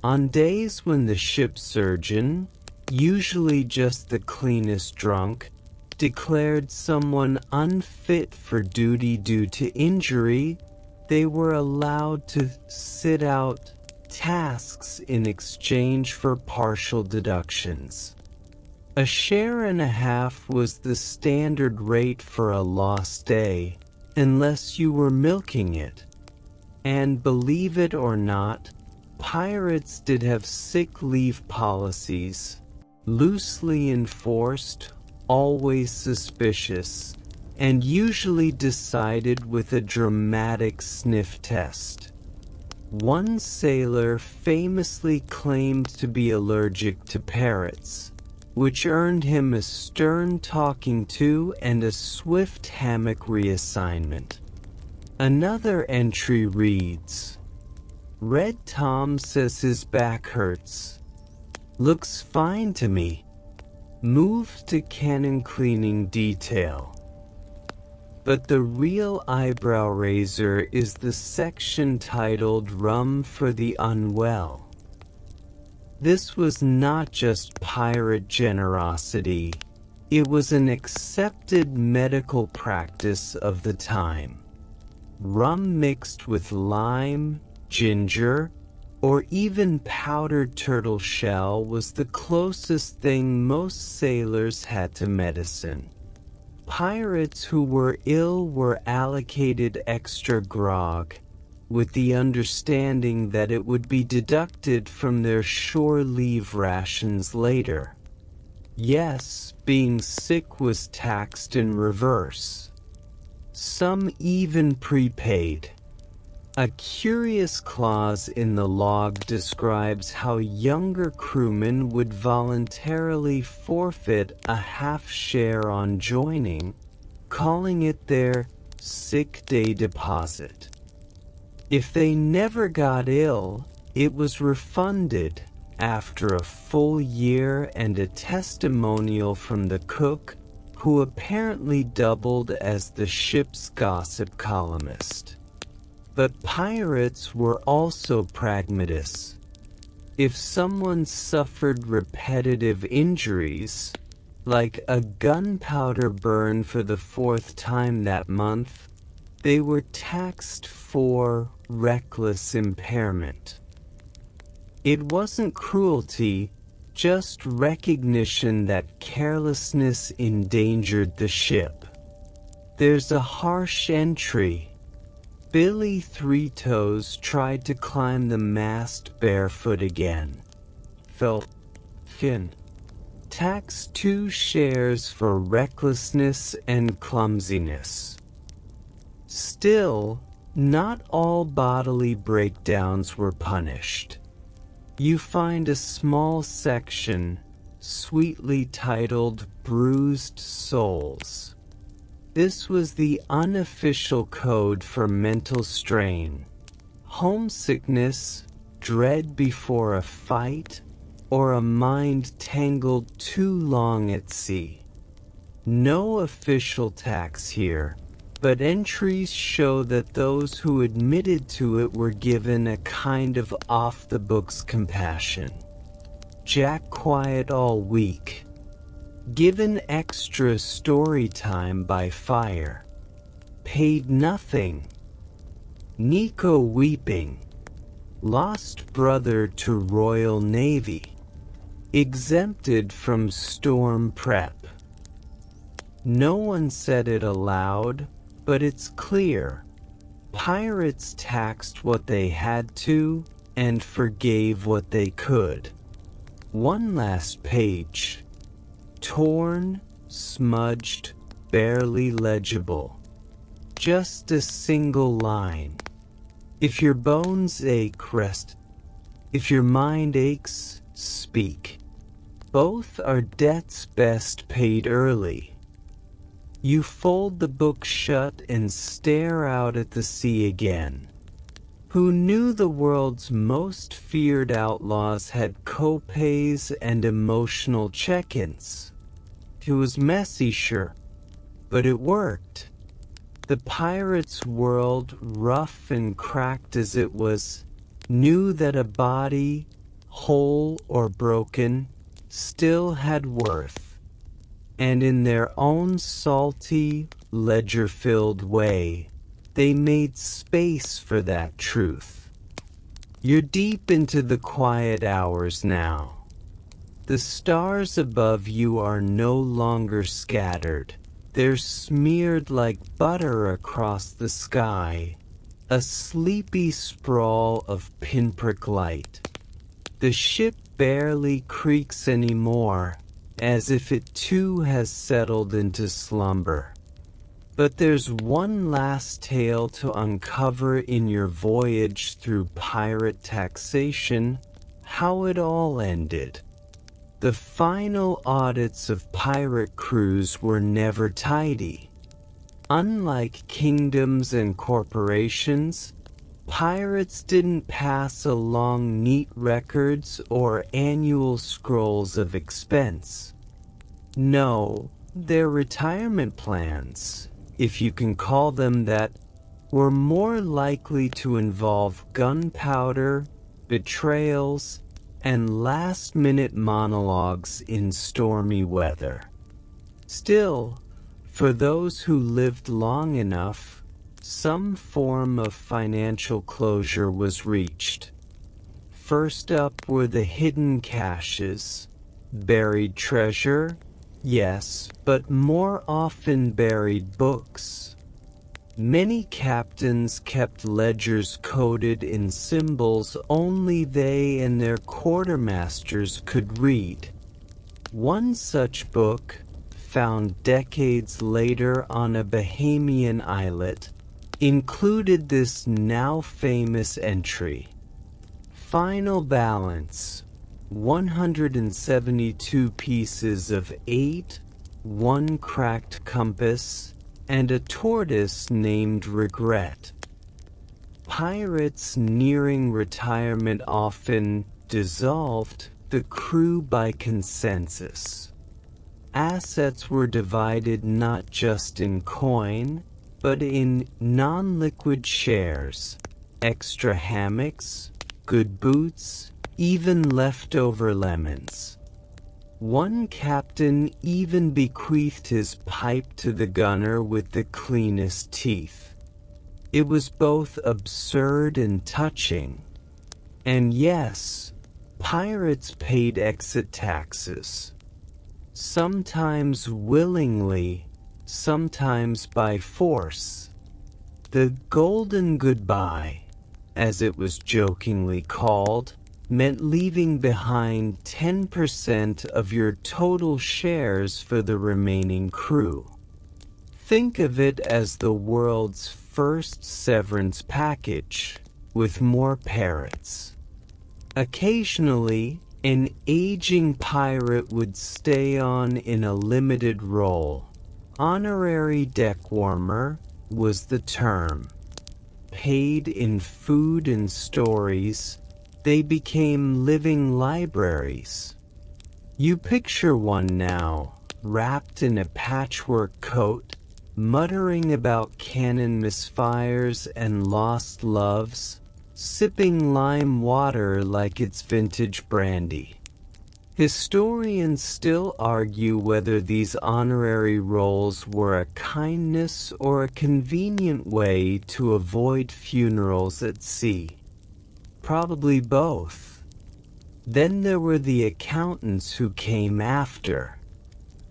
On days when the ship's surgeon, usually just the cleanest drunk, declared someone unfit for duty due to injury, they were allowed to sit out tasks in exchange for partial deductions. A share and a half was the standard rate for a lost day, unless you were milking it. And believe it or not, pirates did have sick leave policies, loosely enforced, always suspicious, and usually decided with a dramatic sniff test. One sailor famously claimed to be allergic to parrots, which earned him a stern talking to and a swift hammock reassignment. Another entry reads, "Red Tom says his back hurts. Looks fine to me. Moved to cannon cleaning detail." But the real eyebrow raiser is the section titled Rum for the Unwell. This was not just pirate generosity, it was an accepted medical practice of the time. Rum mixed with lime, ginger, or even powdered turtle shell was the closest thing most sailors had to medicine. Pirates who were ill were allocated extra grog, with the understanding that it would be deducted from their shore leave rations later. Yes, being sick was taxed in reverse. Some even prepaid. A curious clause in the log describes how younger crewmen would voluntarily forfeit a half share on joining, calling it their sick day deposit. If they never got ill, it was refunded after a full year and a testimonial from the cook, who apparently doubled as the ship's gossip columnist. But pirates were also pragmatists. If someone suffered repetitive injuries, like a gunpowder burn for the 4th time that month, they were taxed for reckless impairment. It wasn't cruelty, just recognition that carelessness endangered the ship. There's a harsh entry. Billy Three Toes tried to climb the mast barefoot again. Fell in. Tax 2 shares for recklessness and clumsiness. Still, not all bodily breakdowns were punished. You find a small section, sweetly titled Bruised Souls. This was the unofficial code for mental strain, homesickness, dread before a fight, or a mind tangled too long at sea. No official tax here, but entries show that those who admitted to it were given a kind of off-the-books compassion. Jack quiet all week. Given extra story time by fire. Paid nothing. Nico weeping. Lost brother to Royal Navy. Exempted from storm prep. No one said it aloud, but it's clear. Pirates taxed what they had to and forgave what they could. One last page. Torn, smudged, barely legible. Just a single line. If your bones ache, rest. If your mind aches, speak. Both are debts best paid early. You fold the book shut and stare out at the sea again. Who knew the world's most feared outlaws had co-pays and emotional check-ins? It was messy, sure, but it worked. The pirate's world, rough and cracked as it was, knew that a body, whole or broken, still had worth. And in their own salty, ledger-filled way, they made space for that truth. You're deep into the quiet hours now. The stars above you are no longer scattered. They're smeared like butter across the sky, a sleepy sprawl of pinprick light. The ship barely creaks anymore, as if it too has settled into slumber. But there's one last tale to uncover in your voyage through pirate taxation, how it all ended. The final audits of pirate crews were never tidy. Unlike kingdoms and corporations, pirates didn't pass along neat records or annual scrolls of expense. No, their retirement plans, if you can call them that, were more likely to involve gunpowder, betrayals, and last-minute monologues in stormy weather. Still, for those who lived long enough, some form of financial closure was reached. First up were the hidden caches. Buried treasure? Yes, but more often buried books. Many captains kept ledgers coded in symbols only they and their quartermasters could read. One such book, found decades later on a Bahamian islet, included this now famous entry. Final balance, 172 pieces of 8, 1 cracked compass, and a tortoise named Regret. Pirates nearing retirement often dissolved the crew by consensus. Assets were divided not just in coin, but in non-liquid shares, extra hammocks, good boots, even leftover lemons. One captain even bequeathed his pipe to the gunner with the cleanest teeth. It was both absurd and touching. And yes, pirates paid exit taxes. Sometimes willingly, sometimes by force. The golden goodbye, as it was jokingly called, meant leaving behind 10% of your total shares for the remaining crew. Think of it as the world's first severance package, with more parrots. Occasionally, an aging pirate would stay on in a limited role. Honorary deck warmer was the term. Paid in food and stories, they became living libraries. You picture one now, wrapped in a patchwork coat, muttering about cannon misfires and lost loves, sipping lime water like it's vintage brandy. Historians still argue whether these honorary roles were a kindness or a convenient way to avoid funerals at sea. Probably both. Then there were the accountants who came after.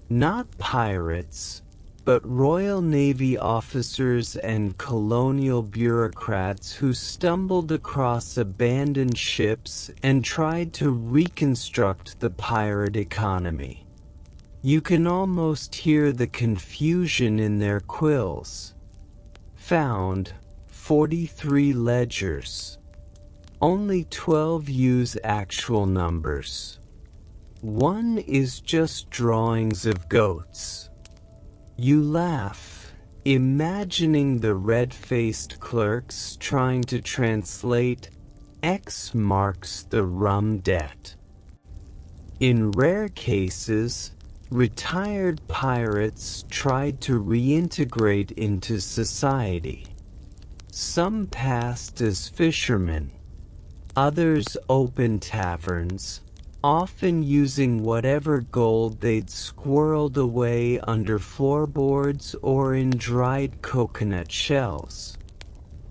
Not pirates, but Royal Navy officers and colonial bureaucrats who stumbled across abandoned ships and tried to reconstruct the pirate economy. You can almost hear the confusion in their quills. Found, 43 ledgers. Only 12 use actual numbers. One is just drawings of goats. You laugh, imagining the red-faced clerks trying to translate X marks the rum debt. In rare cases, retired pirates tried to reintegrate into society. Some passed as fishermen. Others opened taverns, often using whatever gold they'd squirreled away under floorboards or in dried coconut shells.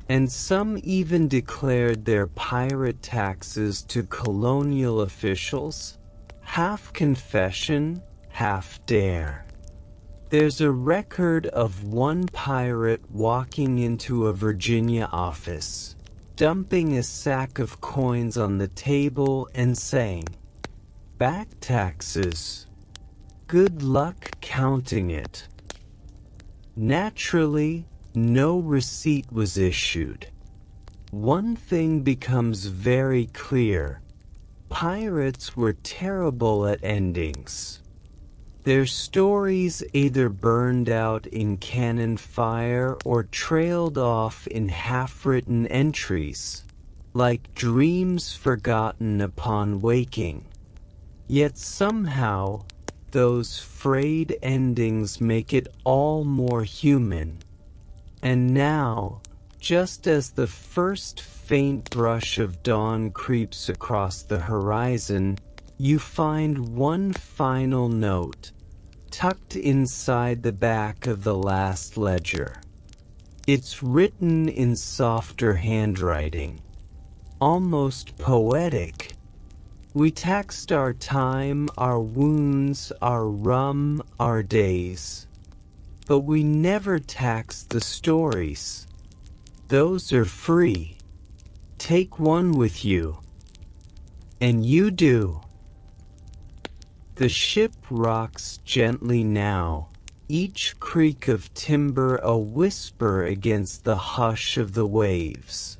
And some even declared their pirate taxes to colonial officials, half confession, half dare. There's a record of one pirate walking into a Virginia office, dumping a sack of coins on the table and saying, "Back taxes. Good luck counting it." Naturally, no receipt was issued. One thing becomes very clear. Pirates were terrible at endings. Their stories either burned out in cannon fire or trailed off in half-written entries, like dreams forgotten upon waking. Yet somehow, those frayed endings make it all more human. And now, just as the first faint brush of dawn creeps across the horizon, you find one final note, tucked inside the back of the last ledger. It's written in softer handwriting, almost poetic. We taxed our time, our wounds, our rum, our days. But we never taxed the stories. Those are free. Take one with you. And you do. The ship rocks gently now, each creak of timber a whisper against the hush of the waves.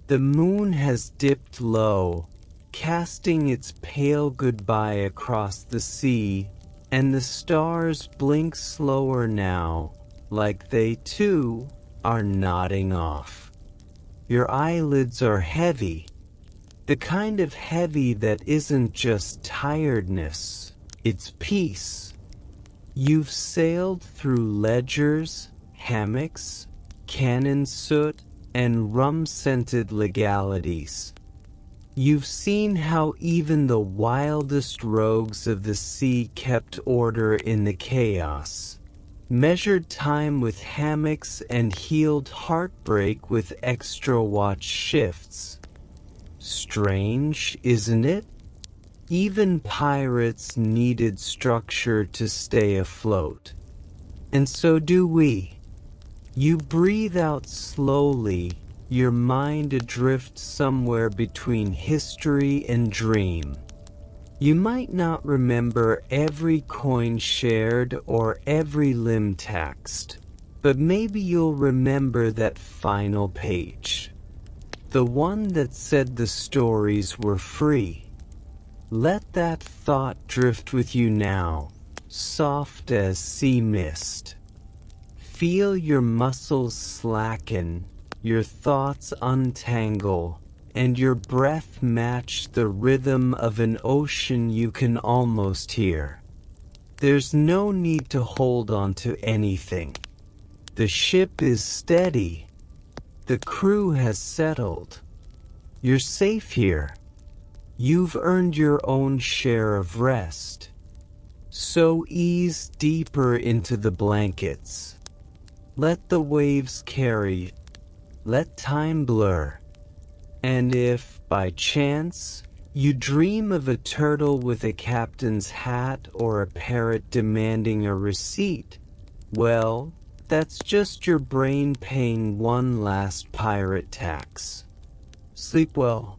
The moon has dipped low, casting its pale goodbye across the sea, and the stars blink slower now, like they too are nodding off. Your eyelids are heavy. The kind of heavy that isn't just tiredness, it's peace. You've sailed through ledgers, hammocks, cannon soot, and rum-scented legalities. You've seen how even the wildest rogues of the sea kept order in the chaos, measured time with hammocks and healed heartbreak with extra watch shifts. Strange, isn't it? Even pirates needed structure to stay afloat. And so do we. You breathe out slowly, your mind adrift somewhere between history and dream. You might not remember every coin shared or every limb taxed, but maybe you'll remember that final page. The one that said the stories were free. Let that thought drift with you now, soft as sea mist. Feel your muscles slacken, your thoughts untangle, and your breath match the rhythm of an ocean you can almost hear. There's no need to hold on to anything. The ship is steady. The crew has settled. You're safe here. You've earned your own share of rest. So ease deeper into the blankets. Let the waves carry. Let time blur. And if, by chance, you dream of a turtle with a captain's hat or a parrot demanding a receipt, well, that's just your brain paying one last pirate tax. Sleep well.